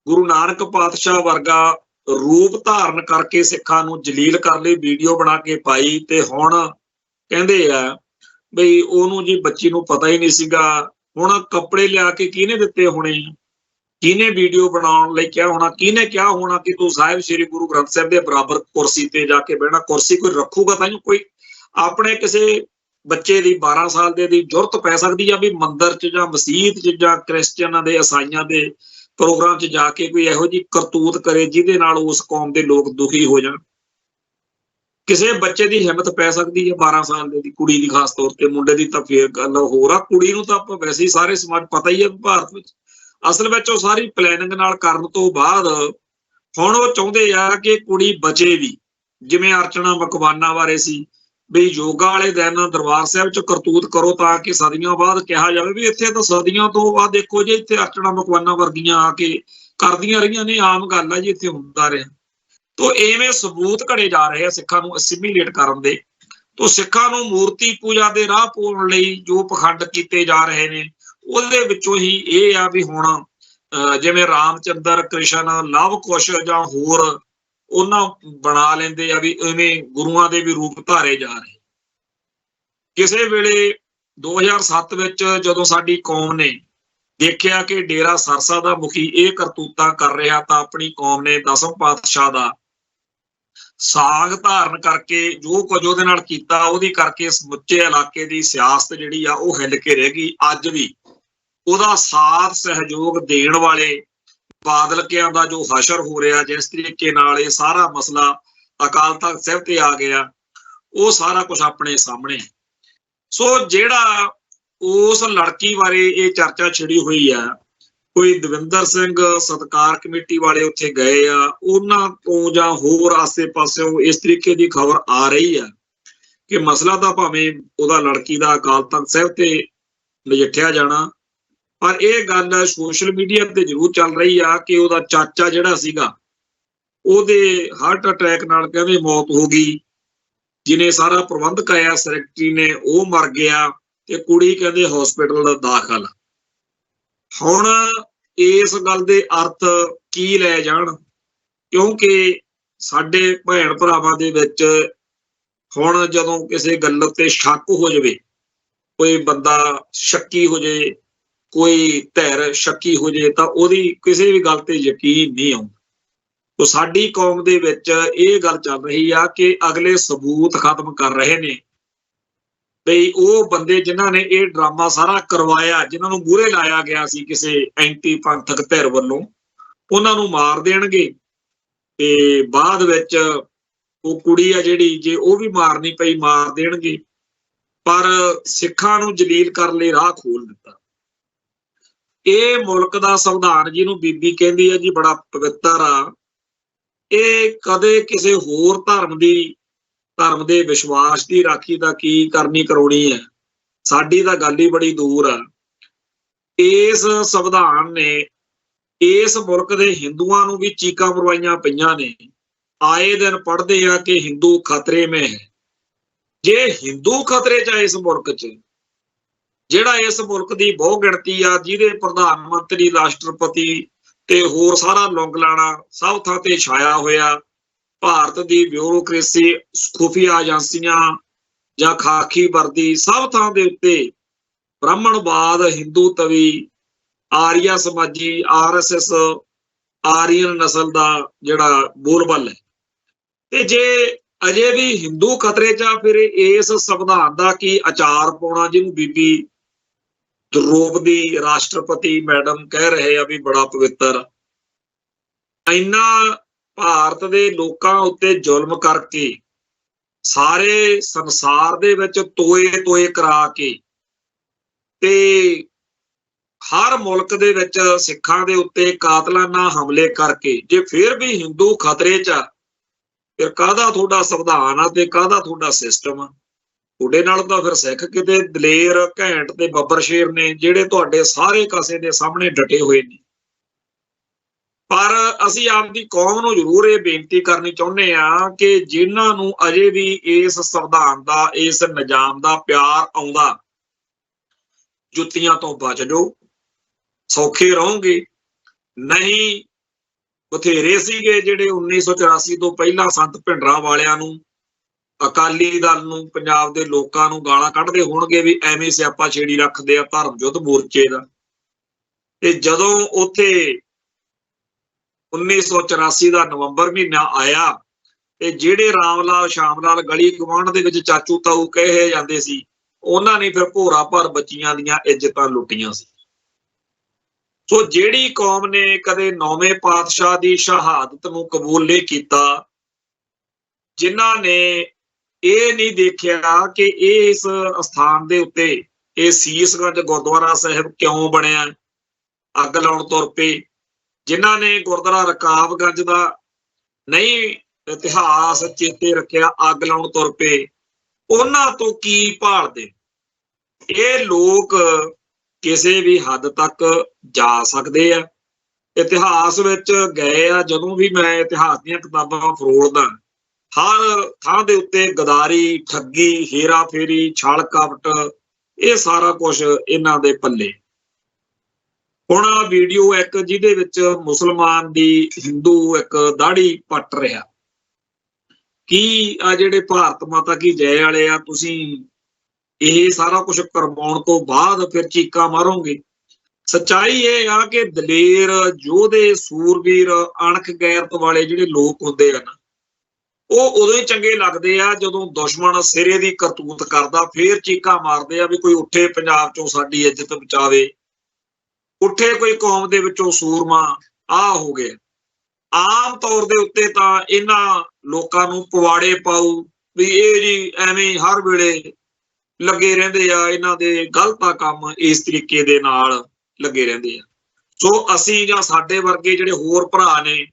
ਗੁਰੂ ਨਾਨਕ ਪਾਤਸ਼ਾਹ ਵਰਗਾ ਰੂਪ ਧਾਰਨ ਕਰਕੇ ਸਿੱਖਾਂ ਨੂੰ ਜਲੀਲ ਕਰ ਲਈ ਵੀਡੀਓ ਬਣਾ ਕੇ ਪਾਈ। ਤੇ ਹੁਣ ਕਹਿੰਦੇ ਆ ਬਈ ਉਹਨੂੰ ਜੀ ਬੱਚੀ ਨੂੰ ਪਤਾ ਹੀ ਨਹੀਂ ਸੀਗਾ। ਹੁਣ ਕੱਪੜੇ ਲਿਆ ਕੇ ਕਿਹਨੇ ਦਿੱਤੇ ਹੋਣੇ, ਕਿਹਨੇ ਵੀਡੀਓ ਬਣਾਉਣ ਲਈ ਕਿਹਾ ਹੋਣਾ, ਕਿਹਨੇ ਕਿਹਾ ਹੋਣਾ ਕਿ ਤੂੰ ਸਾਹਿਬ ਸ੍ਰੀ ਗੁਰੂ ਗ੍ਰੰਥ ਸਾਹਿਬ ਦੇ ਬਰਾਬਰ ਕੁਰਸੀ ਤੇ ਜਾ ਕੇ ਬਹਿਣਾ। ਕੁਰਸੀ ਕੋਈ ਰੱਖੂਗਾ ਤਾਂ ਕੋਈ ਆਪਣੇ ਕਿਸੇ ਬੱਚੇ ਦੀ 12 ਸਾਲ ਦੇ ਦੀ ਜ਼ਰੂਰਤ ਪੈ ਸਕਦੀ ਆ ਵੀ ਮੰਦਿਰ ਚ ਜਾਂ ਮਸੀਤ ਚ ਜਾਂ ਕ੍ਰਿਸਚਨਾਂ ਦੇ ਈਸਾਈਆਂ ਦੇ ਪ੍ਰੋਗਰਾਮ ਚ ਜਾ ਕੇ ਕੋਈ ਇਹੋ ਜਿਹੀ ਕਰਤੂਤ ਕਰੇ ਜਿਹਦੇ ਨਾਲ ਉਸ ਕੌਮ ਦੇ ਲੋਕ ਦੁਖੀ ਹੋ ਜਾਣ। ਕਿਸੇ ਬੱਚੇ ਦੀ ਹਿੰਮਤ ਪੈ ਸਕਦੀ ਹੈ 12 ਸਾਲ ਦੀ ਕੁੜੀ ਦੀ, ਖਾਸ ਤੌਰ ਤੇ ਮੁੰਡੇ ਦੀ ਤਾਂ ਫੇਰ ਗੱਲ ਹੋਰ ਆ। ਕੁੜੀ ਨੂੰ ਤਾਂ ਆਪਾਂ ਵੈਸੇ ਹੀ ਸਾਰੇ ਸਮਾਜ ਪਤਾ ਹੀ ਹੈ ਭਾਰਤ ਵਿੱਚ ਅਸਲ ਵਿੱਚ ਉਹ ਸਾਰੀ ਪਲੈਨਿੰਗ ਨਾਲ ਕਰਨ ਤੋਂ ਬਾਅਦ ਹੁਣ ਉਹ ਚਾਹੁੰਦੇ ਆ ਕਿ ਕੁੜੀ ਬਚੇ ਵੀ। ਜਿਵੇਂ ਅਰਚਨਾ ਮਕਵਾਨਾ ਬਾਰੇ ਸੀ ਵੀ ਯੋਗਾ ਵਾਲੇ ਦਿਨ ਦਰਬਾਰ ਸਾਹਿਬ ਚ ਕਰਤੂਤ ਕਰੋ ਤਾਂ ਕਿ ਸਦੀਆਂ ਬਾਅਦ ਕਿਹਾ ਜਾਵੇ ਵੀ ਇੱਥੇ ਤਾਂ ਸਦੀਆਂ ਤੋਂ ਬਾਅਦ ਦੇਖੋ ਜੀ ਇੱਥੇ ਅਰਚਨਾ ਮਕਵਾਨਾ ਵਰਗੀਆਂ ਆ ਕੇ ਕਰਦੀਆਂ ਰਹੀਆਂ ਨੇ, ਆਮ ਗੱਲ ਆ ਜੀ, ਇੱਥੇ ਹੁੰਦਾ ਰਿਹਾ। ਤੋ ਐਵੇਂ ਸਬੂਤ ਘੜੇ ਜਾ ਰਹੇ ਆ ਸਿੱਖਾਂ ਨੂੰ ਅਸਿਮੀਲੇਟ ਕਰਨ ਦੇ। ਤੋ ਸਿੱਖਾਂ ਨੂੰ ਮੂਰਤੀ ਪੂਜਾ ਦੇ ਰਾਹ ਪਾਉਣ ਲਈ ਜੋ ਪਖੰਡ ਕੀਤੇ ਜਾ ਰਹੇ ਨੇ ਉਹਦੇ ਵਿੱਚੋਂ ਹੀ ਇਹ ਆ ਵੀ ਹੁਣ ਜਿਵੇਂ ਰਾਮਚੰਦਰ, ਕ੍ਰਿਸ਼ਨ, ਲਵ ਕੁਸ਼ ਜਾਂ ਹੋਰ ਉਹਨਾਂ ਬਣਾ ਲੈਂਦੇ ਆ ਵੀ ਐਵੇਂ ਗੁਰੂਆਂ ਦੇ ਵੀ ਰੂਪ ਧਾਰੇ ਜਾ ਰਹੇ। ਕਿਸੇ ਵੇਲੇ 2007 ਵਿੱਚ ਜਦੋਂ ਸਾਡੀ ਕੌਮ ਨੇ ਦੇਖਿਆ ਕਿ ਡੇਰਾ ਸਰਸਾ ਦਾ ਮੁਖੀ ਇਹ ਕਰਤੂਤਾਂ ਕਰ ਰਿਹਾ ਤਾਂ ਆਪਣੀ ਕੌਮ ਨੇ ਦਸਮ ਪਾਤਸ਼ਾਹ ਦਾ ਸਾਗ ਧਾਰਨ ਕਰਕੇ ਜੋ ਕੁਝ ਉਹਦੇ ਨਾਲ ਕੀਤਾ ਉਹਦੀ ਕਰਕੇ ਸਮੁੱਚੇ ਇਲਾਕੇ ਦੀ ਸਿਆਸਤ ਜਿਹੜੀ ਆ ਉਹ ਹਿੱਲ ਕੇ ਰਹਿ ਗਈ। ਅੱਜ ਵੀ ਉਹਦਾ ਸਾਥ ਸਹਿਯੋਗ ਦੇਣ ਵਾਲੇ ਬਾਦਲਕਿਆਂ ਦਾ ਜੋ ਹਸ਼ਰ ਹੋ ਰਿਹਾ, ਜਿਸ ਤਰੀਕੇ ਨਾਲ ਇਹ ਸਾਰਾ ਮਸਲਾ ਅਕਾਲ ਤਖਤ ਸਾਹਿਬ ਤੇ ਆ ਗਿਆ, ਉਹ ਸਾਰਾ ਕੁਝ ਆਪਣੇ ਸਾਹਮਣੇ। ਸੋ ਜਿਹੜਾ ਉਸ ਲੜਕੀ ਬਾਰੇ ਇਹ ਚਰਚਾ ਛਿੜੀ ਹੋਈ ਆ, ਕੋਈ ਦਵਿੰਦਰ ਸਿੰਘ ਸਤਕਾਰ ਕਮੇਟੀ ਵਾਲੇ ਉੱਥੇ ਗਏ ਆ, ਉਹਨਾਂ ਤੋਂ ਜਾਂ ਹੋਰ ਆਸੇ ਪਾਸਿਓਂ ਇਸ ਤਰੀਕੇ ਦੀ ਖਬਰ ਆ ਰਹੀ ਆ ਕਿ ਮਸਲਾ ਤਾਂ ਭਾਵੇਂ ਉਹਦਾ ਲੜਕੀ ਦਾ ਅਕਾਲ ਤਖਤ ਸਾਹਿਬ ਤੇ ਨਜਿੱਠਿਆ ਜਾਣਾ, ਪਰ ਇਹ ਗੱਲ ਸੋਸ਼ਲ ਮੀਡੀਆ ਤੇ ਜ਼ਰੂਰ ਚੱਲ ਰਹੀ ਆ ਕਿ ਉਹਦਾ ਚਾਚਾ ਜਿਹੜਾ ਸੀਗਾ ਉਹਦੇ ਹਾਰਟ ਅਟੈਕ ਨਾਲ ਕਹਿੰਦੇ ਮੌਤ ਹੋ ਗਈ। ਜਿਹਨੇ ਸਾਰਾ ਪ੍ਰਬੰਧ ਕਰਿਆ ਸੈਕਟਰੀ ਨੇ ਉਹ ਮਰ ਗਿਆ ਤੇ ਕੁੜੀ ਕਹਿੰਦੇ ਹਸਪੀਟਲ ਦਾਖਲ। ਹੁਣ ਇਸ ਗੱਲ ਦੇ ਅਰਥ ਕੀ ਲੈ ਜਾਣ, ਕਿਉਂਕਿ ਸਾਡੇ ਭੈਣ ਭਰਾਵਾਂ ਦੇ ਵਿੱਚ ਹੁਣ ਜਦੋਂ ਕਿਸੇ ਗੱਲ ਉੱਤੇ ਸ਼ੱਕ ਹੋ ਜਾਵੇ, ਕੋਈ ਬੰਦਾ ਸ਼ੱਕੀ ਹੋ ਜਾਏ, ਕੋਈ ਧਿਰ ਸ਼ੱਕੀ ਹੋ ਜਾਏ ਤਾਂ ਉਹਦੀ ਕਿਸੇ ਵੀ ਗੱਲ ਤੇ ਯਕੀਨ ਨਹੀਂ ਆਉਂਦਾ। ਤੋ ਸਾਡੀ ਕੌਮ ਦੇ ਵਿੱਚ ਇਹ ਗੱਲ ਚੱਲ ਰਹੀ ਆ ਕਿ ਅਗਲੇ ਸਬੂਤ ਖਤਮ ਕਰ ਰਹੇ ਨੇ ਬਈ ਉਹ ਬੰਦੇ ਜਿਨ੍ਹਾਂ ਨੇ ਇਹ ਡਰਾਮਾ ਸਾਰਾ ਕਰਵਾਇਆ, ਜਿਨ੍ਹਾਂ ਨੂੰ ਮੂਹਰੇ ਲਾਇਆ ਗਿਆ ਸੀ ਕਿਸੇ ਐਂਟੀ ਪੰਥਕ ਧਿਰ ਵੱਲੋਂ, ਉਹਨਾਂ ਨੂੰ ਮਾਰ ਦੇਣਗੇ। ਤੇ ਬਾਅਦ ਵਿੱਚ ਉਹ ਕੁੜੀ ਆ ਜਿਹੜੀ, ਜੇ ਉਹ ਵੀ ਮਾਰਨੀ ਪਈ ਮਾਰ ਦੇਣਗੇ। ਪਰ ਸਿੱਖਾਂ ਨੂੰ ਜਲੀਲ ਕਰਨ ਲਈ ਰਾਹ ਖੋਲ ਦਿੱਤਾ। ਇਹ ਮੁਲਕ ਦਾ ਸੰਵਿਧਾਨ ਜਿਹਨੂੰ ਬੀਬੀ ਕਹਿੰਦੀ ਹੈ ਜੀ ਬੜਾ ਪਵਿੱਤਰ ਆ, ਇਹ ਕਦੇ ਕਿਸੇ ਹੋਰ ਧਰਮ ਦੇ ਵਿਸ਼ਵਾਸ ਦੀ ਰਾਖੀ ਦਾ ਕੀ ਕਰਨੀ ਕਰਾਉਣੀ ਹੈ। ਸਾਡੀ ਤਾਂ ਗੱਲ ਹੀ ਬੜੀ ਦੂਰ ਆ। ਇਸ ਸੰਵਿਧਾਨ ਨੇ ਇਸ ਮੁਲਕ ਦੇ ਹਿੰਦੂਆਂ ਨੂੰ ਵੀ ਚੀਕਾਂ ਮਰਵਾਈਆਂ ਪਈਆਂ ਨੇ। ਆਏ ਦਿਨ ਪੜ੍ਹਦੇ ਆ ਕਿ ਹਿੰਦੂ ਖਤਰੇ ਮੇ ਹੈ। ਜੇ ਹਿੰਦੂ ਖਤਰੇ 'ਚ ਆ ਇਸ ਮੁਲਕ 'ਚ, ਜਿਹੜਾ ਇਸ ਮੁਲਕ ਦੀ ਬਹੁ ਗਿਣਤੀ ਆ, ਜਿਹਦੇ ਪ੍ਰਧਾਨ ਮੰਤਰੀ, ਰਾਸ਼ਟਰਪਤੀ ਤੇ ਹੋਰ ਸਾਰਾ ਲੌਂਗਲਾਣਾ ਸਭ ਥਾਂ ਤੇ ਛਾਇਆ ਹੋਇਆ, ਭਾਰਤ ਦੀ ਬਿਊਰੋਕ੍ਰੇਸੀ, ਖੁਫੀਆ ਏਜੰਸੀਆਂ ਜਾਂ ਖਾਕੀ ਵਰਦੀ, ਸਭ ਥਾਂ ਦੇ ਉੱਤੇ ਬ੍ਰਾਹਮਣਵਾਦ, ਹਿੰਦੂ ਤਵੀ, ਆਰੀਆ ਸਮਾਜੀ, RSS, ਆਰੀਅਨ ਨਸਲ ਦਾ ਜਿਹੜਾ ਬੋਲਬਾਲ ਹੈ। ਤੇ ਜੇ ਅਜੇ ਵੀ ਹਿੰਦੂ ਖਤਰੇ 'ਚ ਆ, ਫਿਰ ਇਸ ਸੰਵਿਧਾਨ ਦਾ ਕੀ ਅਚਾਰ ਪਾਉਣਾ, ਜਿਹਨੂੰ ਬੀਬੀ ਦ੍ਰੋਪਦੀ ਰਾਸ਼ਟਰਪਤੀ ਮੈਡਮ ਕਹਿ ਰਹੇ ਆ ਵੀ ਬੜਾ ਪਵਿੱਤਰ। ਇੰਨਾ ਭਾਰਤ ਦੇ ਲੋਕਾਂ ਉੱਤੇ ਜ਼ੁਲਮ ਕਰਕੇ, ਸਾਰੇ ਸੰਸਾਰ ਦੇ ਵਿੱਚ ਤੋਏ ਕਰਾ ਕੇ, ਤੇ ਹਰ ਮੁਲਕ ਦੇ ਵਿੱਚ ਸਿੱਖਾਂ ਦੇ ਉੱਤੇ ਕਾਤਲਾਨਾ ਹਮਲੇ ਕਰਕੇ, ਜੇ ਫਿਰ ਵੀ ਹਿੰਦੂ ਖਤਰੇ 'ਚ ਆ, ਫਿਰ ਕਾਹਦਾ ਤੁਹਾਡਾ ਸੰਵਿਧਾਨ ਆ ਤੇ ਕਾਹਦਾ ਤੁਹਾਡਾ ਸਿਸਟਮ ਆ? ਤੁਹਾਡੇ ਨਾਲ ਤਾਂ ਫਿਰ ਸਿੱਖ ਕਿਤੇ ਦਲੇਰ, ਘੈਂਟ ਤੇ ਬੱਬਰ ਸ਼ੇਰ ਨੇ, ਜਿਹੜੇ ਤੁਹਾਡੇ ਸਾਰੇ ਕਾਸੇ ਦੇ ਸਾਹਮਣੇ ਡਟੇ ਹੋਏ ਨੇ। ਪਰ ਅਸੀਂ ਆਪਦੀ ਕੌਮ ਨੂੰ ਜ਼ਰੂਰ ਇਹ ਬੇਨਤੀ ਕਰਨੀ ਚਾਹੁੰਦੇ ਆ ਕਿ ਜਿਨ੍ਹਾਂ ਨੂੰ ਅਜੇ ਵੀ ਇਸ ਸੰਵਿਧਾਨ ਦਾ, ਇਸ ਨਿਜ਼ਾਮ ਦਾ ਪਿਆਰ ਆਉਂਦਾ, ਜੁੱਤੀਆਂ ਤੋਂ ਬਚ ਜਾਓ, ਸੌਖੇ ਰਹੋਗੇ। ਨਹੀਂ, ਬਥੇਰੇ ਸੀਗੇ ਜਿਹੜੇ 1984 ਤੋਂ ਪਹਿਲਾਂ ਸੰਤ ਭਿੰਡਰਾਂ ਵਾਲਿਆਂ ਨੂੰ, ਅਕਾਲੀ ਦਲ ਨੂੰ, ਪੰਜਾਬ ਦੇ ਲੋਕਾਂ ਨੂੰ ਗਾਲਾਂ ਕੱਢਦੇ ਹੋਣਗੇ ਵੀ ਐਵੇਂ ਸਿਆਪਾ ਛੇੜੀ ਰੱਖਦੇ ਆ ਧਰਮ ਯੁੱਧ ਮੋਰਚੇ ਦਾ। ਤੇ ਜਦੋਂ ਉੱਥੇ 1984 ਦਾ ਨਵੰਬਰ ਮਹੀਨਾ ਆਇਆ, ਤੇ ਜਿਹੜੇ ਰਾਮ ਲਾਲ, ਸ਼ਾਮ ਲਾਲ ਗਲੀ ਗਵਾਂਢ ਦੇ ਵਿੱਚ ਚਾਚੂ ਤਾਊ ਕਹੇ ਜਾਂਦੇ ਸੀ, ਉਹਨਾਂ ਨੇ ਫਿਰ ਭੋਰਾ ਭਰ ਬੱਚੀਆਂ ਦੀਆਂ ਇੱਜ਼ਤਾਂ ਲੁੱਟੀਆਂ ਸੀ। ਸੋ ਜਿਹੜੀ ਕੌਮ ਨੇ ਕਦੇ 9ਵੇਂ ਪਾਤਸ਼ਾਹ ਦੀ ਸ਼ਹਾਦਤ ਨੂੰ ਕਬੂਲ ਨਹੀਂ ਕੀਤਾ, ਜਿਨ੍ਹਾਂ ਨੇ ਇਹ ਨਹੀਂ ਦੇਖਿਆ ਕਿ ਇਸ ਅਸਥਾਨ ਦੇ ਉੱਤੇ ਇਹ ਸੀਸਗੰਜ ਗੁਰਦੁਆਰਾ ਸਾਹਿਬ ਕਿਉਂ ਬਣਿਆ, ਅੱਗ ਲਾਉਣ ਤੁਰ ਪਏ, ਜਿਨ੍ਹਾਂ ਨੇ ਗੁਰਦੁਆਰਾ ਰਕਾਬਗੰਜ ਦਾ ਨਹੀਂ ਇਤਿਹਾਸ ਚੇਤੇ ਰੱਖਿਆ, ਅੱਗ ਲਾਉਣ ਤੁਰ ਪਏ, ਉਹਨਾਂ ਤੋਂ ਕੀ ਭਾਲਦੇ? ਇਹ ਲੋਕ ਕਿਸੇ ਵੀ ਹੱਦ ਤੱਕ ਜਾ ਸਕਦੇ ਆ, ਇਤਿਹਾਸ ਵਿੱਚ ਗਏ ਆ। ਜਦੋਂ ਵੀ ਮੈਂ ਇਤਿਹਾਸ ਦੀਆਂ ਕਿਤਾਬਾਂ ਫਰੋਲਦਾ, ਹਰ ਥਾਂ ਦੇ ਉੱਤੇ ਗਦਾਰੀ, ਠੱਗੀ, ਹੇਰਾ ਫੇਰੀ, ਛਲ ਕਪਟ, ਇਹ ਸਾਰਾ ਕੁਝ ਇਹਨਾਂ ਦੇ ਪੱਲੇ। ਹੁਣ ਵੀਡੀਓ ਇੱਕ ਜਿਹਦੇ ਵਿੱਚ ਮੁਸਲਮਾਨ ਦੀ ਹਿੰਦੂ ਇੱਕ ਦਾੜੀ ਪੱਟ ਰਿਹਾ, ਕੀ ਆ ਜਿਹੜੇ ਭਾਰਤ ਮਾਤਾ ਕੀ ਜੈ ਵਾਲੇ ਆ, ਤੁਸੀਂ ਇਹ ਸਾਰਾ ਕੁਝ ਕਰਵਾਉਣ ਤੋਂ ਬਾਅਦ ਫਿਰ ਚੀਕਾਂ ਮਾਰੋਗੇ? ਸੱਚਾਈ ਇਹ ਆ ਕਿ ਦਲੇਰ, ਯੋਧੇ, ਸੂਰਬੀਰ, ਅਣਖ ਗੈਰਤ ਵਾਲੇ ਜਿਹੜੇ ਲੋਕ ਹੁੰਦੇ ਆ ਨਾ, ਉਹ ਉਦੋਂ ਹੀ ਚੰਗੇ ਲੱਗਦੇ ਆ ਜਦੋਂ ਦੁਸ਼ਮਣ ਸਿਰੇ ਦੀ ਕਰਤੂਤ ਕਰਦਾ, ਫੇਰ ਚੀਕਾਂ ਮਾਰਦੇ ਆ ਵੀ ਕੋਈ ਉੱਠੇ ਪੰਜਾਬ ਚੋਂ ਸਾਡੀ ਇੱਜ਼ਤ ਬਚਾਵੇ, ਉੱਠੇ ਕੋਈ ਕੌਮ ਦੇ ਵਿੱਚੋਂ ਸੂਰਮਾ। ਆਹ ਹੋ ਗਿਆ। ਆਮ ਤੌਰ ਦੇ ਉੱਤੇ ਤਾਂ ਇਹਨਾਂ ਲੋਕਾਂ ਨੂੰ ਪਵਾੜੇ ਪਾਉ ਵੀ ਇਹ ਜੀ ਐਵੇਂ ਹਰ ਵੇਲੇ ਲੱਗੇ ਰਹਿੰਦੇ ਆ, ਇਹਨਾਂ ਦੇ ਗਲਤ ਕੰਮ ਇਸ ਤਰੀਕੇ ਦੇ ਨਾਲ ਲੱਗੇ ਰਹਿੰਦੇ ਆ। ਸੋ ਅਸੀਂ ਜਾਂ ਸਾਡੇ ਵਰਗੇ ਜਿਹੜੇ ਹੋਰ ਭਰਾ ਨੇ,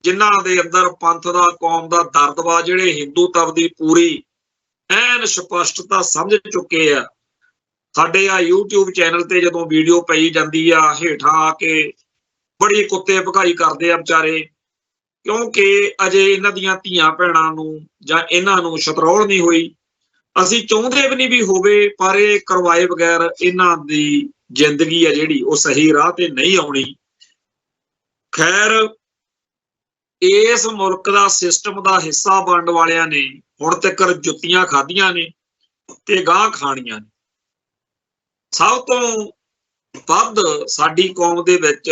ਜਿਨ੍ਹਾਂ ਦੇ ਅੰਦਰ ਪੰਥ ਦਾ, ਕੌਮ ਦਾ ਦਰਦ ਵਾ, ਜਿਹੜੇ ਹਿੰਦੂਤਵ ਦੀ ਪੂਰੀ ਐਨ ਸਪਸ਼ਟਤਾ ਸਮਝ ਚੁੱਕੇ ਆ, ਸਾਡੇ ਆ YouTube ਚੈਨਲ ਤੇ ਜਦੋਂ ਵੀਡੀਓ ਪਈ ਜਾਂਦੀ ਆ, ਹੇਠਾਂ ਆ ਕੇ ਬੜੀ ਕੁੱਤੇ ਭਕਾਈ ਕਰਦੇ ਆ ਵਿਚਾਰੇ, ਕਿਉਂਕਿ ਅਜੇ ਇਹਨਾਂ ਦੀਆਂ ਧੀਆਂ ਭੈਣਾਂ ਨੂੰ ਜਾਂ ਇਹਨਾਂ ਨੂੰ ਸ਼ਤਰੌਲ ਨਹੀਂ ਹੋਈ। ਅਸੀਂ ਚਾਹੁੰਦੇ ਵੀ ਨਹੀਂ ਵੀ ਹੋਵੇ, ਪਰ ਇਹ ਕਰਵਾਏ ਬਗੈਰ ਇਹਨਾਂ ਦੀ ਜ਼ਿੰਦਗੀ ਆ ਜਿਹੜੀ ਉਹ ਸਹੀ ਰਾਹ ਤੇ ਨਹੀਂ ਆਉਣੀ। ਖੈਰ, ਇਸ ਮੁਲਕ ਦਾ ਸਿਸਟਮ ਦਾ ਹਿੱਸਾ ਬਣਨ ਵਾਲਿਆਂ ਨੇ ਹੁਣ ਤੱਕ ਜੁੱਤੀਆਂ ਖਾਧੀਆਂ ਨੇ ਤੇ ਗਾਹ ਖਾਣੀਆਂ ਨੇ। ਸਭ ਤੋਂ ਵੱਧ ਸਾਡੀ ਕੌਮ ਦੇ ਵਿੱਚ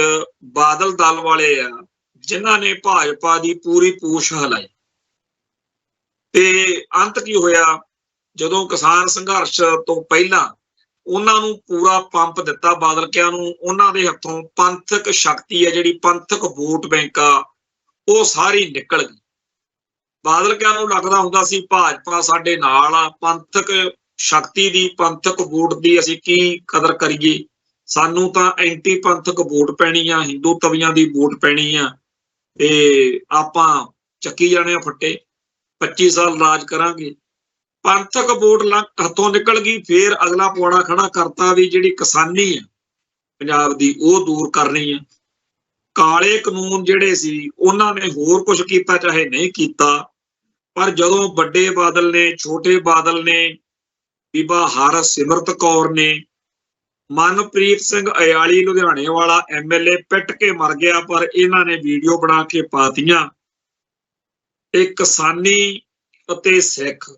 ਬਾਦਲ ਦਲ ਵਾਲੇ ਆ, ਜਿਨ੍ਹਾਂ ਨੇ ਭਾਜਪਾ ਦੀ ਪੂਰੀ ਪੂਛ ਹਿਲਾਈ। ਤੇ ਅੰਤ ਕੀ ਹੋਇਆ? ਜਦੋਂ ਕਿਸਾਨ ਸੰਘਰਸ਼ ਤੋਂ ਪਹਿਲਾਂ ਉਹਨਾਂ ਨੂੰ ਪੂਰਾ ਪੰਪ ਦਿੱਤਾ ਬਾਦਲਕਿਆਂ ਨੂੰ, ਉਹਨਾਂ ਦੇ ਹੱਥੋਂ ਪੰਥਕ ਸ਼ਕਤੀ ਹੈ ਜਿਹੜੀ, ਪੰਥਕ ਵੋਟ ਬੈਂਕ ਆ, ਉਹ ਸਾਰੀ ਨਿਕਲ ਗਈ। ਬਾਦਲਕਿਆਂ ਨੂੰ ਲੱਗਦਾ ਹੁੰਦਾ ਸੀ ਭਾਜਪਾ ਸਾਡੇ ਨਾਲ ਆ, ਪੰਥਕ ਸ਼ਕਤੀ ਦੀ, ਪੰਥਕ ਵੋਟ ਦੀ ਅਸੀਂ ਕੀ ਕਦਰ ਕਰੀਏ, ਸਾਨੂੰ ਤਾਂ ਐਂਟੀ ਪੰਥਕ ਵੋਟ ਪੈਣੀ ਆ, ਹਿੰਦੂ ਤਵੀਆਂ ਦੀ ਵੋਟ ਪੈਣੀ ਆ, ਤੇ ਆਪਾਂ ਚੱਕੀ ਜਾਣੇ ਆ ਫੱਟੇ, 25 ਸਾਲ ਰਾਜ ਕਰਾਂਗੇ। ਪੰਥਕ ਵੋਟ ਹੱਥੋਂ ਨਿਕਲ ਗਈ। ਫੇਰ ਅਗਲਾ ਪੁਆੜਾ ਖੜਾ ਕਰਤਾ ਵੀ ਜਿਹੜੀ ਕਿਸਾਨੀ ਆ ਪੰਜਾਬ ਦੀ ਉਹ ਦੂਰ ਕਰਨੀ ਆ। ਕਾਲੇ ਕਾਨੂੰਨ ਜਿਹੜੇ ਸੀ ਉਹਨਾਂ ਨੇ ਹੋਰ ਕੁਝ ਕੀਤਾ ਚਾਹੇ ਨਹੀਂ ਕੀਤਾ, ਪਰ ਜਦੋਂ ਵੱਡੇ ਬਾਦਲ ਨੇ, ਛੋਟੇ ਬਾਦਲ ਨੇ, ਬੀਬਾ ਹਰਸਿਮਰਤ ਕੌਰ ਨੇ, ਮਨਪ੍ਰੀਤ ਸਿੰਘ ਅਯਾਲੀ ਲੁਧਿਆਣੇ ਵਾਲਾ MLA ਪਿੱਟ ਕੇ ਮਰ ਗਿਆ, ਪਰ ਇਹਨਾਂ ਨੇ ਵੀਡੀਓ ਬਣਾ ਕੇ ਪਾਤੀਆਂ। ਇਹ ਕਿਸਾਨੀ ਅਤੇ ਸਿੱਖ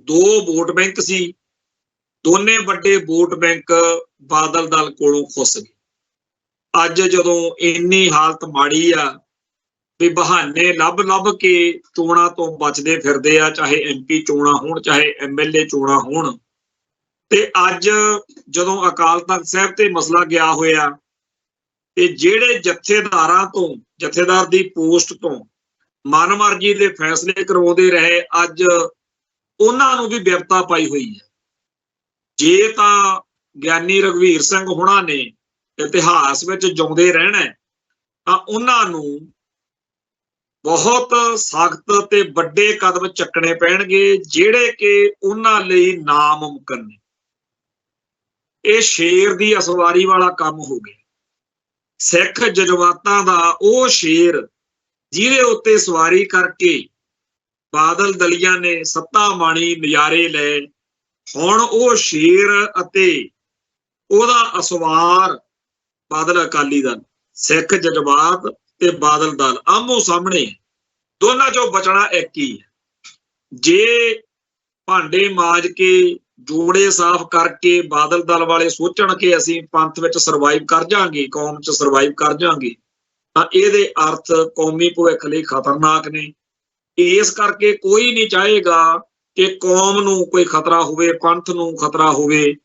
ਦੋ ਵੋਟ ਬੈਂਕ ਸੀ, ਦੋਨੇ ਵੱਡੇ ਵੋਟ ਬੈਂਕ ਬਾਦਲ ਦਲ ਕੋਲੋਂ ਖੁੱਸ ਗਏ। ਅੱਜ ਜਦੋਂ ਇੰਨੀ ਹਾਲਤ ਮਾੜੀ ਆ ਵੀ ਬਹਾਨੇ ਲੱਭ ਕੇ ਚੋਣਾਂ ਤੋਂ ਬਚਦੇ ਫਿਰਦੇ ਆ, ਚਾਹੇ MP ਚੋਣਾਂ ਹੋਣ, ਚਾਹੇ MLA ਚੋਣਾਂ ਹੋਣ। ਤੇ ਅੱਜ ਜਦੋਂ ਅਕਾਲ ਤਖਤ ਸਾਹਿਬ ਤੇ ਮਸਲਾ ਗਿਆ ਹੋਇਆ, ਤੇ ਜਿਹੜੇ ਜਥੇਦਾਰਾਂ ਤੋਂ, ਜਥੇਦਾਰ ਦੀ ਪੋਸਟ ਤੋਂ ਮਨਮਰਜ਼ੀ ਦੇ ਫੈਸਲੇ ਕਰਵਾਉਂਦੇ ਰਹੇ, ਅੱਜ ਉਹਨਾਂ ਨੂੰ ਵੀ ਵਿਪਤਾ ਪਾਈ ਹੋਈ ਹੈ। ਜੇ ਤਾਂ ਗਿਆਨੀ ਰਘਵੀਰ ਸਿੰਘ ਹੁਣਾਂ ਨੇ ਇਤਿਹਾਸ ਵਿੱਚ ਜਿਉਂਦੇ ਰਹਿਣਾ ਤਾਂ ਉਹਨਾਂ ਨੂੰ ਬਹੁਤ ਸਖਤ ਤੇ ਵੱਡੇ ਕਦਮ ਚੱਕਣੇ ਪੈਣਗੇ, ਜਿਹੜੇ ਕਿ ਉਹਨਾਂ ਲਈ ਨਾਮੁਮਕਿਨ ਨੇ। ਇਹ ਸ਼ੇਰ ਦੀ ਅਸਵਾਰੀ ਵਾਲਾ ਕੰਮ ਹੋ ਗਿਆ। ਸਿੱਖ ਜਜ਼ਬਾਤਾਂ ਦਾ ਉਹ ਸ਼ੇਰ ਜਿਹਦੇ ਉੱਤੇ ਸਵਾਰੀ ਕਰਕੇ ਬਾਦਲ ਦਲੀਆਂ ਨੇ ਸੱਤਾ ਮਾਣੀ, ਨਜ਼ਾਰੇ ਲਏ, ਹੁਣ ਉਹ ਸ਼ੇਰ ਅਤੇ ਉਹਦਾ ਅਸਵਾਰ ਬਾਦਲ ਅਕਾਲੀ ਦਲ, ਸਿੱਖ ਜਜ਼ਬਾਤ ਤੇ ਬਾਦਲ ਦਲ ਆਮੋ ਸਾਹਮਣੇ, ਦੋਨਾਂ ਚੋਂ ਬਚਣਾ ਇੱਕ ਹੀ ਹੈ। ਜੇ ਭਾਂਡੇ ਮਾਂਜ ਕੇ, ਜੋੜੇ ਸਾਫ਼ ਕਰਕੇ ਬਾਦਲ ਦਲ ਵਾਲੇ ਸੋਚਣ ਕਿ ਅਸੀਂ ਪੰਥ ਵਿੱਚ ਸਰਵਾਈਵ ਕਰ ਜਾਾਂਗੇ, ਕੌਮ 'ਚ ਸਰਵਾਈਵ ਕਰ ਜਾਾਂਗੇ, ਤਾਂ ਇਹਦੇ ਅਰਥ ਕੌਮੀ ਭਵਿੱਖ ਲਈ ਖਤਰਨਾਕ ਨੇ। ਇਸ ਕਰਕੇ ਕੋਈ ਨਹੀਂ ਚਾਹੇਗਾ ਕਿ ਕੌਮ ਨੂੰ ਕੋਈ ਖਤਰਾ ਹੋਵੇ, ਪੰਥ ਨੂੰ ਖਤਰਾ ਹੋਵੇ।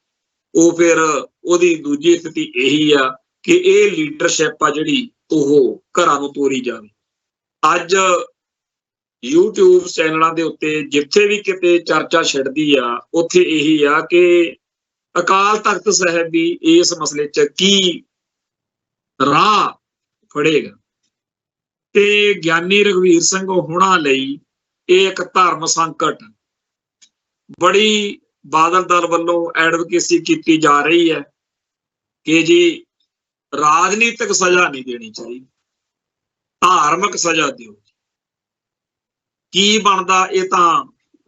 ਉਹ ਫਿਰ ਉਹਦੀ ਦੂਜੀ ਸਥਿਤੀ ਇਹੀ ਆ ਕਿ ਇਹ ਲੀਡਰਸ਼ਿਪ ਆ ਜਿਹੜੀ ਉਹ ਘਰਾਂ ਨੂੰ ਤੋਰੀ ਜਾਵੇ। ਅੱਜ YouTube ਚੈਨਲਾਂ ਦੇ ਉੱਤੇ ਜਿੱਥੇ ਵੀ ਕਿਤੇ ਚਰਚਾ ਛਿੜਦੀ ਆ, ਉੱਥੇ ਇਹੀ ਆ ਕਿ ਅਕਾਲ ਤਖਤ ਸਾਹਿਬ ਵੀ ਇਸ ਮਸਲੇ 'ਚ ਕੀ ਰਾਹ ਫੜੇਗਾ। ਤੇ ਗਿਆਨੀ ਰਘਵੀਰ ਸਿੰਘ ਹੁਣਾਂ ਲਈ ਇਹ ਇੱਕ ਧਰਮ ਸੰਕਟ, ਬੜੀ ਬਾਦਲ ਦਲ ਵੱਲੋਂ ਐਡਵੋਕੇਸੀ ਕੀਤੀ ਜਾ ਰਹੀ ਹੈ ਕਿ ਜੀ ਰਾਜਨੀਤਿਕ ਸਜ਼ਾ ਨਹੀਂ ਦੇਣੀ ਚਾਹੀਦੀ, ਧਾਰਮਿਕ ਸਜ਼ਾ ਦਿਓ। ਕੀ ਬਣਦਾ ਇਹ ਤਾਂ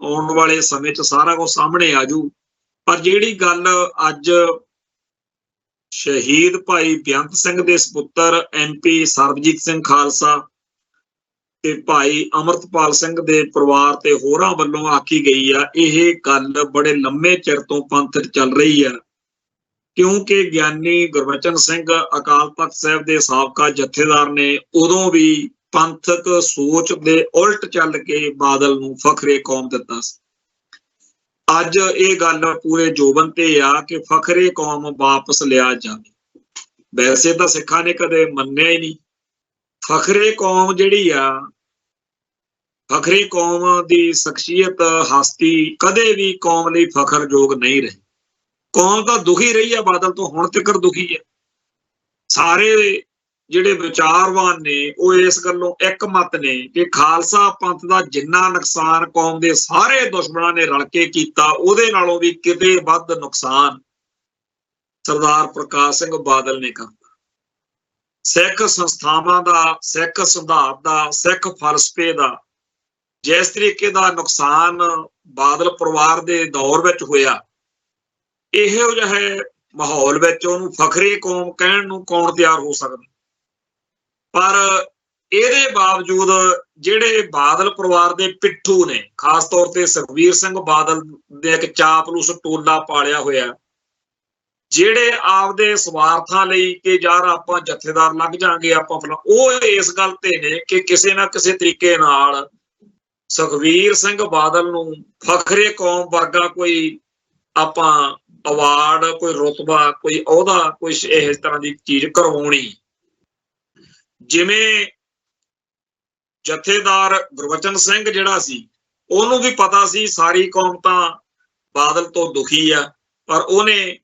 ਆਉਣ ਵਾਲੇ ਸਮੇਂ 'ਚ ਸਾਰਾ ਕੁਝ ਸਾਹਮਣੇ ਆ ਜੂ। ਪਰ ਜਿਹੜੀ ਗੱਲ ਅੱਜ ਸ਼ਹੀਦ ਭਾਈ ਬੇਅੰਤ ਸਿੰਘ ਦੇ ਸਪੁੱਤਰ MP ਸਰਬਜੀਤ ਸਿੰਘ ਖਾਲਸਾ ਤੇ ਭਾਈ ਅਮਰਤਪਾਲ ਸਿੰਘ ਦੇ ਪਰਿਵਾਰ ਤੇ ਹੋਰਾਂ ਵੱਲੋਂ ਆਖੀ ਗਈ ਆ, ਇਹ ਗੱਲ ਬੜੇ ਲੰਮੇ ਚਿਰ ਤੋਂ ਪੰਥ 'ਚ ਚੱਲ ਰਹੀ ਆ, ਕਿਉਂਕਿ ਗਿਆਨੀ ਗੁਰਬਚਨ ਸਿੰਘ ਅਕਾਲ ਤਖਤ ਸਾਹਿਬ ਦੇ ਸਾਬਕਾ ਜਥੇਦਾਰ ਨੇ ਉਦੋਂ ਵੀ ਪੰਥਕ ਸੋਚ ਦੇ ਉਲਟ ਚੱਲ ਕੇ ਬਾਦਲ ਨੂੰ ਫਖਰੇ ਕੌਮ ਦਿੱਤਾ ਸੀ। ਅੱਜ ਇਹ ਗੱਲ ਪੂਰੇ ਜੋਬਨ ਤੇ ਆ ਕਿ ਫਖਰੇ ਕੌਮ ਵਾਪਸ ਲਿਆ ਜਾਵੇ। ਵੈਸੇ ਤਾਂ ਸਿੱਖਾਂ ਨੇ ਕਦੇ ਮੰਨਿਆ ਹੀ ਨਹੀਂ। ਫਖਰੇ ਕੌਮ ਜਿਹੜੀ ਆ, ਫਖਰੇ ਕੌਮ ਦੀ ਸ਼ਖਸੀਅਤ, ਹਸਤੀ ਕਦੇ ਵੀ ਕੌਮ ਲਈ ਫਖਰਯੋਗ ਨਹੀਂ ਰਹੀ। ਕੌਮ ਤਾਂ ਦੁਖੀ ਰਹੀ ਹੈ ਬਾਦਲ ਤੋਂ, ਹੁਣ ਤੱਕ ਦੁਖੀ ਹੈ। ਸਾਰੇ ਜਿਹੜੇ ਵਿਚਾਰਵਾਨ ਨੇ ਉਹ ਇਸ ਗੱਲੋਂ ਇੱਕ ਮਤ ਨੇ ਕਿ ਖਾਲਸਾ ਪੰਥ ਦਾ ਜਿੰਨਾ ਨੁਕਸਾਨ ਕੌਮ ਦੇ ਸਾਰੇ ਦੁਸ਼ਮਣਾਂ ਨੇ ਰਲ ਕੇ ਕੀਤਾ, ਉਹਦੇ ਨਾਲੋਂ ਵੀ ਕਿਤੇ ਵੱਧ ਨੁਕਸਾਨ ਸਰਦਾਰ ਪ੍ਰਕਾਸ਼ ਸਿੰਘ ਬਾਦਲ ਨੇ ਕਰਤਾ। ਸਿੱਖ ਸੰਸਥਾਵਾਂ ਦਾ, ਸਿੱਖ ਸਿਧਾਂਤ ਦਾ, ਸਿੱਖ ਫਲਸਫੇ ਦਾ ਜਿਸ ਤਰੀਕੇ ਦਾ ਨੁਕਸਾਨ ਬਾਦਲ ਪਰਿਵਾਰ ਦੇ ਦੌਰ ਵਿੱਚ ਹੋਇਆ, ਇਹੋ ਜਿਹੇ ਮਾਹੌਲ ਵਿੱਚ ਉਹਨੂੰ ਫਖਰੇ ਕੌਮ ਕਹਿਣ ਨੂੰ ਕੌਣ ਤਿਆਰ ਹੋ ਸਕਦਾ। ਪਰ ਇਹਦੇ ਬਾਵਜੂਦ ਜਿਹੜੇ ਬਾਦਲ ਪਰਿਵਾਰ ਦੇ ਪਿੱਠੂ ਨੇ, ਖਾਸ ਤੌਰ ਤੇ ਸੁਖਬੀਰ ਸਿੰਘ ਬਾਦਲ ਦੇ ਇੱਕ ਚਾਪਲੂਸ ਟੋਲਾ ਪਾਲਿਆ ਹੋਇਆ, ਜਿਹੜੇ ਆਪਦੇ ਸਵਾਰਥਾਂ ਲਈ ਕਿ ਯਾਰ ਆਪਾਂ ਜਥੇਦਾਰ ਲੱਗ ਜਾਾਂਗੇ, ਆਪਾਂ ਉਹ ਇਸ ਗੱਲ ਤੇ ਨੇ ਕਿ ਕਿਸੇ ਨਾ ਕਿਸੇ ਤਰੀਕੇ ਨਾਲ ਸੁਖਬੀਰ ਸਿੰਘ ਬਾਦਲ ਨੂੰ ਫਖਰੇ ਕੌਮ ਵਰਗਾ ਕੋਈ ਆਪਾਂ ਅਵਾਰਡ, ਕੋਈ ਰੁਤਬਾ, ਕੋਈ ਅਹੁਦਾ, ਕੋਈ ਇਸ ਤਰ੍ਹਾਂ ਦੀ ਚੀਜ਼ ਕਰਵਾਉਣੀ। ਜਿਵੇਂ ਜਥੇਦਾਰ ਗੁਰਬਚਨ ਸਿੰਘ ਜਿਹੜਾ ਸੀ, ਉਹਨੂੰ ਵੀ ਪਤਾ ਸੀ ਸਾਰੀ ਕੌਮ ਤਾਂ ਬਾਦਲ ਤੋਂ ਦੁਖੀ ਆ, ਪਰ ਉਹਨੇ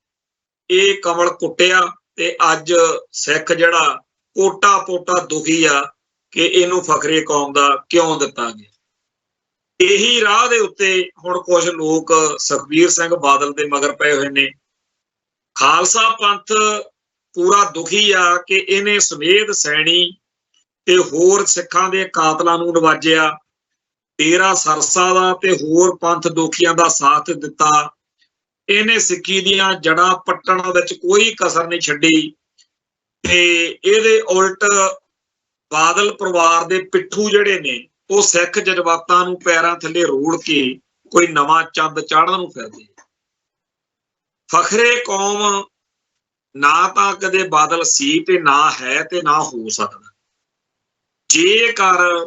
ਇਹ ਕਮਲ ਕੁੱਟਿਆ ਤੇ ਅੱਜ ਸਿੱਖ ਜਿਹੜਾ ਪੋਟਾ ਪੋਟਾ ਦੁਖੀ ਆ ਕਿ ਇਹਨੂੰ ਫਖਰੇ ਕੌਮ ਦਾ ਕਿਉਂ ਦਿੱਤਾ ਗਿਆ। ਇਹੀ ਰਾਹ ਦੇ ਉੱਤੇ ਹੁਣ ਕੁਝ ਲੋਕ ਸੁਖਬੀਰ ਸਿੰਘ ਬਾਦਲ ਦੇ ਮਗਰ ਪਏ ਹੋਏ ਨੇ। ਖਾਲਸਾ ਪੰਥ ਪੂਰਾ ਦੁਖੀ ਆ ਕਿ ਇਹਨੇ ਸਮੇਧ ਸੈਣੀ ਤੇ ਹੋਰ ਸਿੱਖਾਂ ਦੇ ਕਾਤਲਾਂ ਨੂੰ ਨਵਾਜਿਆ, ਡੇਰਾ ਸਰਸਾ ਦਾ ਤੇ ਹੋਰ ਪੰਥ ਦੋਖੀਆਂ ਦਾ ਸਾਥ ਦਿੱਤਾ। ਇਹਨੇ ਸਿੱਖੀ ਦੀਆਂ ਜੜ੍ਹਾਂ ਪੱਟਣ ਵਿੱਚ ਕੋਈ ਕਸਰ ਨਹੀਂ ਛੱਡੀ ਤੇ ਇਹਦੇ ਉਲਟ ਬਾਦਲ ਪਰਿਵਾਰ ਦੇ ਪਿੱਠੂ ਜਿਹੜੇ ਨੇ ਉਹ ਸਿੱਖ ਜਜ਼ਬਾਤਾਂ ਨੂੰ ਪੈਰਾਂ ਥੱਲੇ ਰੋੜ ਕੇ ਕੋਈ ਨਵਾਂ ਚੰਦ ਚਾੜਨ ਨੂੰ ਫਿਰਦੇ। ਫਖਰੇ ਕੌਮ ਨਾ ਤਾਂ ਕਦੇ ਬਾਦਲ ਸੀ ਤੇ ਨਾ ਹੈ ਤੇ ਨਾ ਹੋ ਸਕਦਾ। ਜੇਕਰ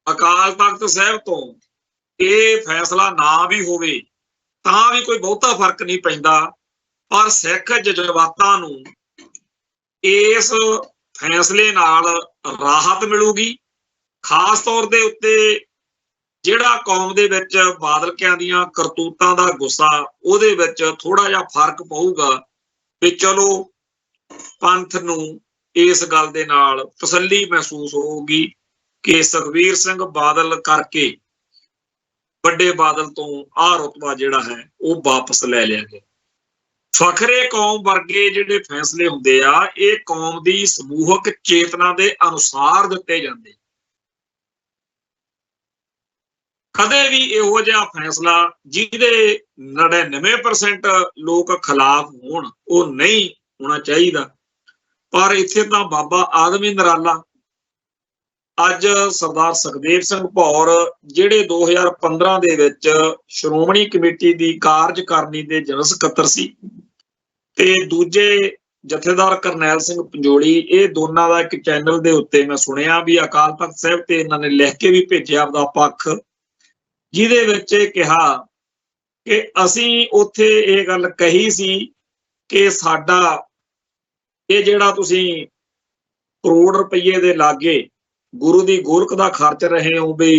ਅਕਾਲ ਤਖਤ ਸਾਹਿਬ ਤੋਂ ਇਹ ਫੈਸਲਾ ਨਾ ਵੀ ਹੋਵੇ ਤਾਂ ਵੀ ਕੋਈ ਬਹੁਤਾ ਫਰਕ ਨਹੀਂ ਪੈਂਦਾ, ਪਰ ਸਿੱਖ ਜਜ਼ਬਾਤਾਂ ਨੂੰ ਇਸ ਫੈਸਲੇ ਨਾਲ ਰਾਹਤ ਮਿਲੂਗੀ। ਖਾਸ ਤੌਰ ਦੇ ਉੱਤੇ ਜਿਹੜਾ ਕੌਮ ਦੇ ਵਿੱਚ ਬਾਦਲਕਿਆਂ ਦੀਆਂ ਕਰਤੂਤਾਂ ਦਾ ਗੁੱਸਾ, ਉਹਦੇ ਵਿੱਚ ਥੋੜਾ ਜਿਹਾ ਫਰਕ ਪਊਗਾ ਵੀ ਚਲੋ ਪੰਥ ਨੂੰ ਇਸ ਗੱਲ ਦੇ ਨਾਲ ਤਸੱਲੀ ਮਹਿਸੂਸ ਹੋਊਗੀ ਕਿ ਸੁਖਬੀਰ ਸਿੰਘ ਬਾਦਲ ਕਰਕੇ ਵੱਡੇ ਬਾਦਲ ਤੋਂ ਆਹ ਰੁਤਬਾ ਜਿਹੜਾ ਹੈ ਉਹ ਵਾਪਸ ਲੈ ਲਿਆ ਗਿਆ। ਫਖਰੇ ਕੌਮ ਵਰਗੇ ਜਿਹੜੇ ਫੈਸਲੇ ਹੁੰਦੇ ਆ, ਇਹ ਕੌਮ ਦੀ ਸਮੂਹਕ ਚੇਤਨਾ ਦੇ ਅਨੁਸਾਰ ਦਿੱਤੇ ਜਾਂਦੇ। ਕਦੇ ਵੀ ਇਹੋ ਜਿਹਾ ਫੈਸਲਾ ਜਿਹਦੇ 99% ਲੋਕ ਖਿਲਾਫ ਹੋਣ ਉਹ ਨਹੀਂ ਹੋਣਾ ਚਾਹੀਦਾ। ਪਰ ਇੱਥੇ ਤਾਂ ਬਾਬਾ ਆਦਮ ਹੀ ਨਿਰਾਲਾ। ਅੱਜ ਸਰਦਾਰ ਸੁਖਦੇਵ ਸਿੰਘ ਭੌਰ ਜਿਹੜੇ 2015 ਦੇ ਵਿੱਚ ਸ਼੍ਰੋਮਣੀ ਕਮੇਟੀ ਦੀ ਕਾਰਜਕਾਰਨੀ ਦੇ ਜਨਰਲ ਸਕੱਤਰ ਸੀ, ਤੇ ਦੂਜੇ ਜਥੇਦਾਰ ਕਰਨੈਲ ਸਿੰਘ ਪੰਜੋਲੀ, ਇਹ ਦੋਨਾਂ ਦਾ ਇੱਕ ਚੈਨਲ ਦੇ ਉੱਤੇ ਮੈਂ ਸੁਣਿਆ ਵੀ ਅਕਾਲ ਤਖਤ ਸਾਹਿਬ ਤੇ ਇਹਨਾਂ ਨੇ ਲਿਖ ਕੇ ਵੀ ਭੇਜਿਆ ਆਪਦਾ ਪੱਖ, ਜਿਹਦੇ ਵਿੱਚ ਇਹ ਕਿਹਾ ਕਿ ਅਸੀਂ ਉੱਥੇ ਇਹ ਗੱਲ ਕਹੀ ਸੀ ਕਿ ਸਾਡਾ ਇਹ ਜਿਹੜਾ ਤੁਸੀਂ ਕਰੋੜ ਰੁਪਏ ਦੇ ਲਾਗੇ ਗੁਰੂ ਦੀ ਗੋਲਕ ਦਾ ਖਰਚ ਰਹੇ ਹੋ ਵੀ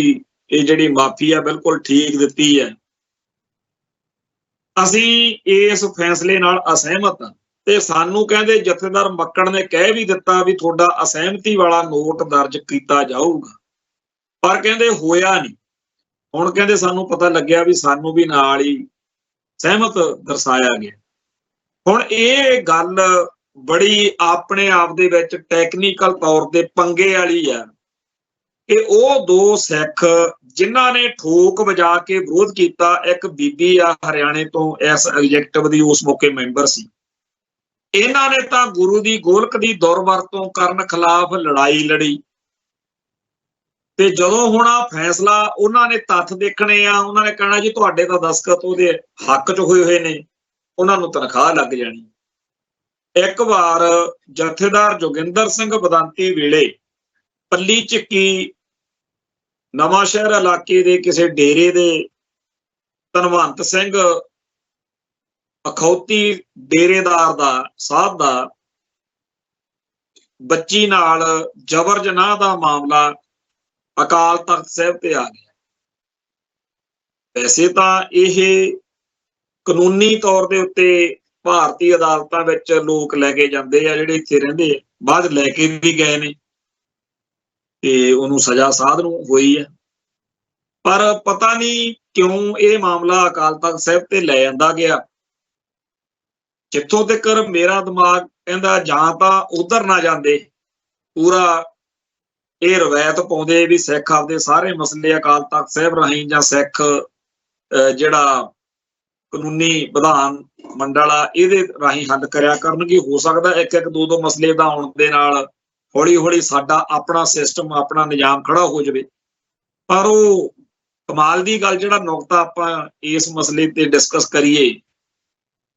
ਇਹ ਜਿਹੜੀ ਮਾਫੀ ਆ ਬਿਲਕੁਲ ਠੀਕ ਦਿੱਤੀ ਹੈ, ਅਸੀਂ ਇਸ ਫੈਸਲੇ ਨਾਲ ਅਸਹਿਮਤ ਹਾਂ। ਤੇ ਸਾਨੂੰ ਕਹਿੰਦੇ ਜਥੇਦਾਰ ਮੱਕੜ ਨੇ ਕਹਿ ਵੀ ਦਿੱਤਾ ਵੀ ਤੁਹਾਡਾ ਅਸਹਿਮਤੀ ਵਾਲਾ ਨੋਟ ਦਰਜ ਕੀਤਾ ਜਾਊਗਾ, ਪਰ ਕਹਿੰਦੇ ਹੋਇਆ ਨਹੀਂ। ਹੁਣ ਕਹਿੰਦੇ ਸਾਨੂੰ ਪਤਾ ਲੱਗਿਆ ਵੀ ਸਾਨੂੰ ਵੀ ਨਾਲ ਹੀ ਸਹਿਮਤ ਦਰਸਾਇਆ ਗਿਆ। ਹੁਣ ਇਹ ਗੱਲ ਬੜੀ ਆਪਣੇ ਆਪ ਦੇ ਵਿੱਚ ਟੈਕਨੀਕਲ ਤੌਰ ਤੇ ਪੰਗੇ ਵਾਲੀ ਆ ਕਿ ਉਹ ਦੋ ਸਿੱਖ ਜਿਨ੍ਹਾਂ ਨੇ ਠੋਕ ਵਜਾ ਕੇ ਵਿਰੋਧ ਕੀਤਾ, ਇੱਕ ਬੀਬੀ ਆ ਹਰਿਆਣੇ ਤੋਂ ਇਸ ਐਗਜੈਕਟਿਵ ਦੀ ਉਸ ਮੌਕੇ ਮੈਂਬਰ ਸੀ, ਇਹਨਾਂ ਨੇ ਤਾਂ ਗੁਰੂ ਦੀ ਗੋਲਕ ਦੀ ਦੁਰਵਰਤੋਂ ਕਰਨ ਖਿਲਾਫ ਲੜਾਈ ਲੜੀ। ਤੇ ਜਦੋਂ ਹੁਣ ਆ ਫੈਸਲਾ ਉਹਨਾਂ ਨੇ ਤੱਥ ਦੇਖਣੇ ਆ, ਉਹਨਾਂ ਨੇ ਕਹਿਣਾ ਜੀ ਤੁਹਾਡੇ ਤਾਂ ਦਸਤਖਤ ਉਹਦੇ ਹੱਕ 'ਚ ਹੋਏ ਨੇ, ਉਹਨਾਂ ਨੂੰ ਤਨਖਾਹ ਲੱਗ ਜਾਣੀ। ਇੱਕ ਵਾਰ ਜਥੇਦਾਰ ਜੋਗਿੰਦਰ ਸਿੰਘ ਬਦੰਤੀ ਵੇਲੇ ਪੱਲੀ ਚੱਕੀ ਨਵਾਂ ਸ਼ਹਿਰ ਇਲਾਕੇ ਦੇ ਕਿਸੇ ਡੇਰੇ ਦੇ ਧਨਵੰਤ ਸਿੰਘ ਅਖੌਤੀ ਡੇਰੇਦਾਰ ਦਾ ਸਾਧ ਦਾ ਬੱਚੀ ਨਾਲ ਜ਼ਬਰ ਜਨਾਹ ਦਾ ਮਾਮਲਾ ਅਕਾਲ ਤਖਤ ਸਾਹਿਬ ਤੇ ਆ ਗਿਆ। ਵੈਸੇ ਤਾਂ ਇਹ ਕਾਨੂੰਨੀ ਤੌਰ ਦੇ ਉੱਤੇ ਭਾਰਤੀ ਅਦਾਲਤਾਂ ਵਿੱਚ ਲੋਕ ਲੈ ਕੇ ਜਾਂਦੇ ਆ ਜਿਹੜੇ ਇੱਥੇ ਰਹਿੰਦੇ ਆ, ਬਾਅਦ ਲੈ ਕੇ ਵੀ ਗਏ ਨੇ ਤੇ ਉਹਨੂੰ ਸਜ਼ਾ ਸਾਧ ਨੂੰ ਹੋਈ ਹੈ। ਪਰ ਪਤਾ ਨਹੀਂ ਕਿਉਂ ਇਹ ਮਾਮਲਾ ਅਕਾਲ ਤਖਤ ਸਾਹਿਬ ਤੇ ਲੈ ਜਾਂਦਾ ਗਿਆ। ਜਿੱਥੋਂ ਤੱਕ ਮੇਰਾ ਦਿਮਾਗ ਕਹਿੰਦਾ ਜਾਂ ਤਾਂ ਉਧਰ ਨਾ ਜਾਂਦੇ, ਪੂਰਾ ਇਹ ਰਵਾਇਤ ਪਾਉਂਦੇ ਵੀ ਸਿੱਖ ਆਪਦੇ ਸਾਰੇ ਮਸਲੇ ਅਕਾਲ ਤਖਤ ਸਾਹਿਬ ਰਾਹੀਂ ਜਾਂ ਸਿੱਖ ਜਿਹੜਾ ਕਾਨੂੰਨੀ ਵਿਧਾਨ ਮੰਡਲ ਆ ਇਹਦੇ ਰਾਹੀਂ ਹੱਲ ਕਰਿਆ ਕਰਨਗੇ। ਹੋ ਸਕਦਾ ਇੱਕ ਇੱਕ ਦੋ ਦੋ ਮਸਲੇ ਦਾ ਆਉਣ ਦੇ ਨਾਲ ਹੌਲੀ ਹੌਲੀ ਸਾਡਾ ਆਪਣਾ ਸਿਸਟਮ, ਆਪਣਾ ਨਿਜ਼ਾਮ ਖੜਾ ਹੋ ਜਾਵੇ। ਪਰ ਉਹ ਕਮਾਲ ਦੀ ਗੱਲ, ਜਿਹੜਾ ਨੁਕਤਾ ਆਪਾਂ ਇਸ ਮਸਲੇ ਤੇ ਡਿਸਕਸ ਕਰੀਏ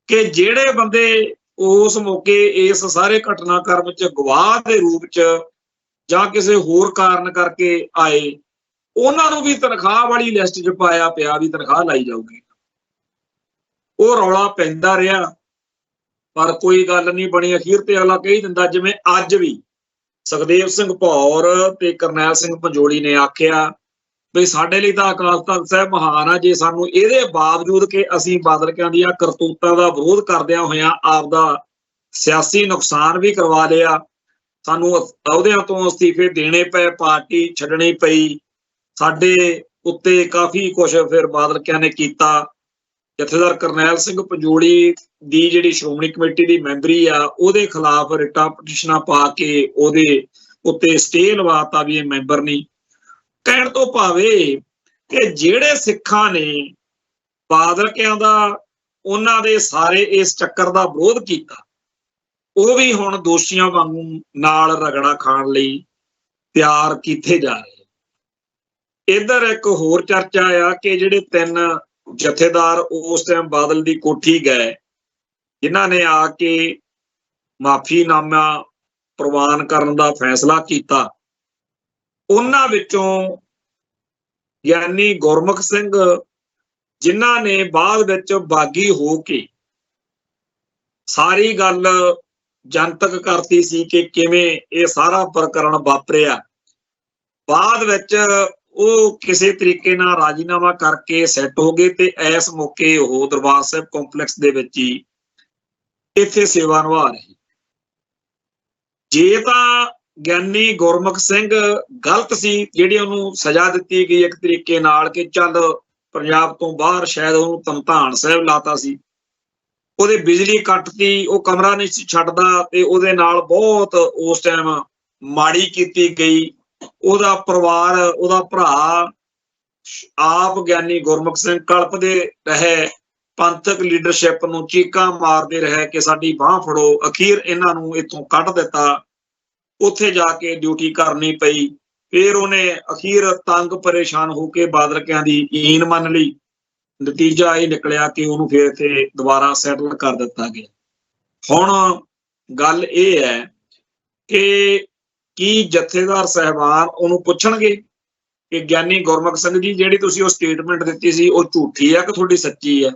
ਕਿ ਜਿਹੜੇ ਬੰਦੇ ਉਸ ਮੌਕੇ ਇਸ ਸਾਰੇ ਘਟਨਾਕ੍ਰਮ ਚ ਗਵਾਹ ਦੇ ਰੂਪ ਚ ਜਾਂ ਕਿਸੇ ਹੋਰ ਕਾਰਨ ਕਰਕੇ ਆਏ, ਉਹਨਾਂ ਨੂੰ ਵੀ ਤਨਖਾਹ ਵਾਲੀ ਲਿਸਟ 'ਚ ਪਾਇਆ ਪਿਆ ਵੀ ਤਨਖਾਹ ਲਾਈ ਜਾਊਗੀ। ਉਹ ਰੌਲਾ ਪੈਂਦਾ ਰਿਹਾ ਪਰ ਕੋਈ ਗੱਲ ਨਹੀਂ ਬਣੀ। ਅਖੀਰ ਤੇ ਅਗਲਾ ਕਹੀ ਦਿੰਦਾ, ਜਿਵੇਂ ਅੱਜ ਵੀ ਸੁਖਦੇਵ ਸਿੰਘ ਭੌਰ ਤੇ ਕਰਨੈਲ ਸਿੰਘ ਪੰਜੋਲੀ ਨੇ ਆਖਿਆ ਵੀ ਸਾਡੇ ਲਈ ਤਾਂ ਅਕਾਲ ਤਖਤ ਸਾਹਿਬ ਮਹਾਨ ਆ, ਜੇ ਸਾਨੂੰ ਇਹਦੇ ਬਾਵਜੂਦ ਕਿ ਅਸੀਂ ਬਾਦਲਕਿਆਂ ਦੀਆਂ ਕਰਤੂਤਾਂ ਦਾ ਵਿਰੋਧ ਕਰਦਿਆਂ ਹੋਇਆਂ ਆਪਦਾ ਸਿਆਸੀ ਨੁਕਸਾਨ ਵੀ ਕਰਵਾ ਲਿਆ, ਸਾਨੂੰ ਅਹੁਦਿਆਂ ਤੋਂ ਅਸਤੀਫੇ ਦੇਣੇ ਪਏ, ਪਾਰਟੀ ਛੱਡਣੀ ਪਈ, ਸਾਡੇ ਉੱਤੇ ਕਾਫੀ ਕੁਝ ਫਿਰ ਬਾਦਲਕਿਆਂ ਨੇ ਕੀਤਾ। ਜਥੇਦਾਰ ਕਰਨੈਲ ਸਿੰਘ ਪੰਜੋਲੀ ਦੀ ਜਿਹੜੀ ਸ਼੍ਰੋਮਣੀ ਕਮੇਟੀ ਦੀ ਮੈਂਬਰੀ ਆ, ਉਹਦੇ ਖਿਲਾਫ ਰਿਟਾਂ ਪਟੀਸ਼ਨਾਂ ਪਾ ਕੇ ਉਹਦੇ ਉੱਤੇ ਸਟੇ ਲਵਾਤਾ ਵੀ ਇਹ ਮੈਂਬਰ ਨਹੀਂ। ਕਹਿਣ ਤੋਂ ਭਾਵੇਂ ਕਿ ਜਿਹੜੇ ਸਿੱਖਾਂ ਨੇ ਬਾਦਲਕਿਆਂ ਦਾ, ਉਹਨਾਂ ਦੇ ਸਾਰੇ ਇਸ ਚੱਕਰ ਦਾ ਵਿਰੋਧ ਕੀਤਾ, ਉਹ ਵੀ ਹੁਣ ਦੋਸ਼ੀਆਂ ਵਾਂਗੂ ਨਾਲ ਰਗੜਾ ਖਾਣ ਲਈ ਤਿਆਰ ਕੀਤੇ ਜਾ ਰਹੇ। ਇੱਧਰ ਇੱਕ ਹੋਰ ਚਰਚਾ ਆ ਕਿ ਜਿਹੜੇ 3 ਜਥੇਦਾਰ ਉਸ ਟਾਈਮ ਬਾਦਲ ਦੀ ਕੋਠੀ ਗਏ, ਜਿਨ੍ਹਾਂ ਨੇ ਆ ਕੇ ਮਾਫੀਨਾਮਾ ਪ੍ਰਵਾਨ ਕਰਨ ਦਾ ਫੈਸਲਾ ਕੀਤਾ, ਉਹਨਾਂ ਵਿੱਚੋਂ ਗਿਆਨੀ ਗੁਰਮੁਖ ਸਿੰਘ, ਜਿਨ੍ਹਾਂ ਨੇ ਬਾਅਦ ਵਿੱਚ ਬਾਗੀ ਹੋ ਕੇ ਸਾਰੀ ਗੱਲ ਜਨਤਕ ਕਰਤੀ ਸੀ ਕਿ ਕਿਵੇਂ ਇਹ ਸਾਰਾ ਪ੍ਰਕਰਣ ਵਾਪਰਿਆ, ਬਾਅਦ ਵਿੱਚ ਉਹ ਕਿਸੇ ਤਰੀਕੇ ਨਾਲ ਰਾਜੀਨਾਮਾ ਕਰਕੇ ਸੈੱਟ ਹੋ ਗਏ ਤੇ ਇਸ ਮੌਕੇ ਉਹ ਦਰਬਾਰ ਸਾਹਿਬ ਕੰਪਲੈਕਸ ਦੇ ਵਿੱਚ ਹੀ ਇੱਥੇ ਸੇਵਾ ਨਿਭਾ ਰਹੇ। ਜੇ ਤਾਂ ਗਿਆਨੀ ਗੁਰਮੁਖ ਸਿੰਘ ਗਲਤ ਸੀ, ਜਿਹੜੀ ਉਹਨੂੰ ਸਜ਼ਾ ਦਿੱਤੀ ਗਈ ਇੱਕ ਤਰੀਕੇ ਨਾਲ ਕਿ ਚੱਲ ਪੰਜਾਬ ਤੋਂ ਬਾਹਰ, ਸ਼ਾਇਦ ਉਹਨੂੰ ਧਮਧਾਨ ਸਾਹਿਬ ਲਾਤਾ ਸੀ, ਉਹਦੇ ਬਿਜਲੀ ਕੱਟਤੀ, ਉਹ ਕਮਰਾ ਨਹੀਂ ਸੀ ਛੱਡਦਾ ਤੇ ਉਹਦੇ ਨਾਲ ਬਹੁਤ ਉਸ ਟਾਈਮ ਮਾੜੀ ਕੀਤੀ ਗਈ। ਉਹਦਾ ਪਰਿਵਾਰ, ਉਹਦਾ ਭਰਾ, ਆਪ ਗਿਆਨੀ ਗੁਰਮੁਖ ਸਿੰਘ ਕਲਪਦੇ ਰਹੇ, ਪੰਥਕ ਲੀਡਰਸ਼ਿਪ ਨੂੰ ਚੀਕਾਂ ਮਾਰਦੇ ਰਹੇ ਕਿ ਸਾਡੀ ਬਾਂਹ ਫੜੋ। ਅਖੀਰ ਇਹਨਾਂ ਨੂੰ ਇੱਥੋਂ ਕੱਢ ਦਿੱਤਾ, ਉੱਥੇ ਜਾ ਕੇ ਡਿਊਟੀ ਕਰਨੀ ਪਈ। ਫਿਰ ਉਹਨੇ ਅਖੀਰ ਤੰਗ ਪਰੇਸ਼ਾਨ ਹੋ ਕੇ ਬਾਦਲਕਿਆਂ ਦੀ ਈਨ ਮੰਨ ਲਈ। ਨਤੀਜਾ ਇਹ ਨਿਕਲਿਆ ਕਿ ਉਹਨੂੰ ਫਿਰ ਇੱਥੇ ਦੁਬਾਰਾ ਸੈਟਲ ਕਰ ਦਿੱਤਾ ਗਿਆ। ਹੁਣ ਗੱਲ ਇਹ ਹੈ ਕਿ ਕੀ ਜਥੇਦਾਰ ਸਾਹਿਬਾਨ ਉਹਨੂੰ ਪੁੱਛਣਗੇ ਕਿ ਗਿਆਨੀ ਗੁਰਮੁਖ ਸਿੰਘ ਜੀ, ਜਿਹੜੀ ਤੁਸੀਂ ਉਹ ਸਟੇਟਮੈਂਟ ਦਿੱਤੀ ਸੀ ਉਹ ਝੂਠੀ ਆ ਕਿ ਤੁਹਾਡੀ ਸੱਚੀ ਆ?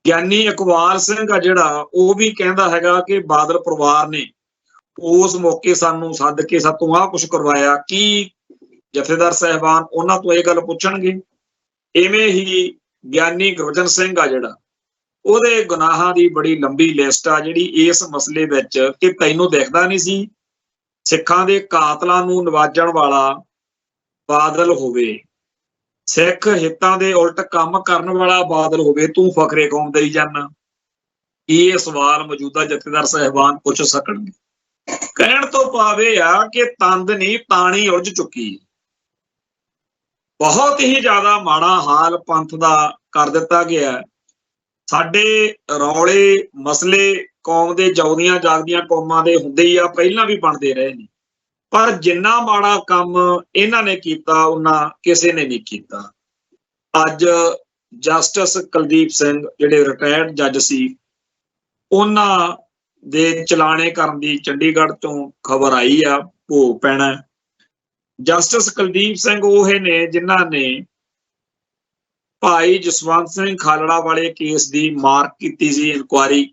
ਗਿਆਨੀ ਇਕਬਾਲ ਸਿੰਘ ਆ ਜਿਹੜਾ, ਉਹ ਵੀ ਕਹਿੰਦਾ ਹੈਗਾ ਕਿ ਬਾਦਲ ਪਰਿਵਾਰ ਨੇ ਉਸ ਮੌਕੇ ਸਾਨੂੰ ਸੱਦ ਕੇ ਸਾਤੋਂ ਆਹ ਕੁਛ ਕਰਵਾਇਆ। ਕੀ ਜਥੇਦਾਰ ਸਾਹਿਬਾਨ ਉਹਨਾਂ ਤੋਂ ਇਹ ਗੱਲ ਪੁੱਛਣਗੇ? ਇਵੇਂ ਹੀ ਗਿਆਨੀ ਗੁਰਬਚਨ ਸਿੰਘ ਆ ਜਿਹੜਾ, ਉਹਦੇ ਗੁਨਾਹਾਂ ਦੀ ਬੜੀ ਲੰਬੀ ਲਿਸਟ ਆ ਜਿਹੜੀ ਇਸ ਮਸਲੇ ਵਿੱਚ, ਕਿ ਤੈਨੂੰ ਦਿਖਦਾ ਨਹੀਂ ਸੀ ਸਿੱਖਾਂ ਦੇ ਕਾਤਲਾਂ ਨੂੰ ਨਵਾਜਣ ਵਾਲਾ ਬਾਦਲ ਹੋਵੇ, ਸਿੱਖ ਹਿੱਤਾਂ ਦੇ ਉਲਟ ਕੰਮ ਕਰਨ ਵਾਲਾ ਬਾਦਲ ਹੋਵੇ, ਤੂੰ ਫਖਰੇ ਕੌਮ ਦੇਈ ਜਾਨਾ? ਇਹ ਸਵਾਲ ਮੌਜੂਦਾ ਜਥੇਦਾਰ ਸਾਹਿਬਾਨ ਪੁੱਛ ਸਕਣਗੇ। ਕਹਿਣ ਤੋਂ ਭਾਵੇਂ ਆ ਕਿ ਤੰਦ ਨਹੀਂ ਤਾਣੀ ਉਲਝ ਚੁੱਕੀ, ਬਹੁਤ ਹੀ ਜ਼ਿਆਦਾ ਮਾੜਾ ਹਾਲ ਪੰਥ ਦਾ ਕਰ ਦਿੱਤਾ ਗਿਆ। ਸਾਡੇ ਰੌਲੇ ਮਸਲੇ ਕੌਮ ਦੇ ਜਿਉਂਦੀਆਂ ਜਾਗਦੀਆਂ ਕੌਮਾਂ ਦੇ ਹੁੰਦੇ ਹੀ ਆ, ਪਹਿਲਾਂ ਵੀ ਬਣਦੇ ਰਹੇ ਨੇ, ਪਰ ਜਿੰਨਾ ਮਾੜਾ ਕੰਮ ਇਹਨਾਂ ਨੇ ਕੀਤਾ ਉਹਨਾਂ ਕਿਸੇ ਨੇ ਨਹੀਂ ਕੀਤਾ। ਅੱਜ ਜਸਟਿਸ ਕੁਲਦੀਪ ਸਿੰਘ ਜਿਹੜੇ ਰਿਟਾਇਰਡ ਜੱਜ ਸੀ, ਉਹਨਾਂ ਦੇ ਚਲਾਣੇ ਕਰਨ ਦੀ ਚੰਡੀਗੜ੍ਹ ਤੋਂ ਖਬਰ ਆਈ ਆ, ਭੋਗ ਪੈਣਾ। ਜਸਟਿਸ ਕੁਲਦੀਪ ਸਿੰਘ ਉਹ ਨੇ ਜਿਨ੍ਹਾਂ ਨੇ ਭਾਈ ਜਸਵੰਤ ਸਿੰਘ ਖਾਲੜਾ ਵਾਲੇ ਕੇਸ ਦੀ ਮਾਰਕ ਕੀਤੀ ਸੀ ਇਨਕੁਆਇਰੀ,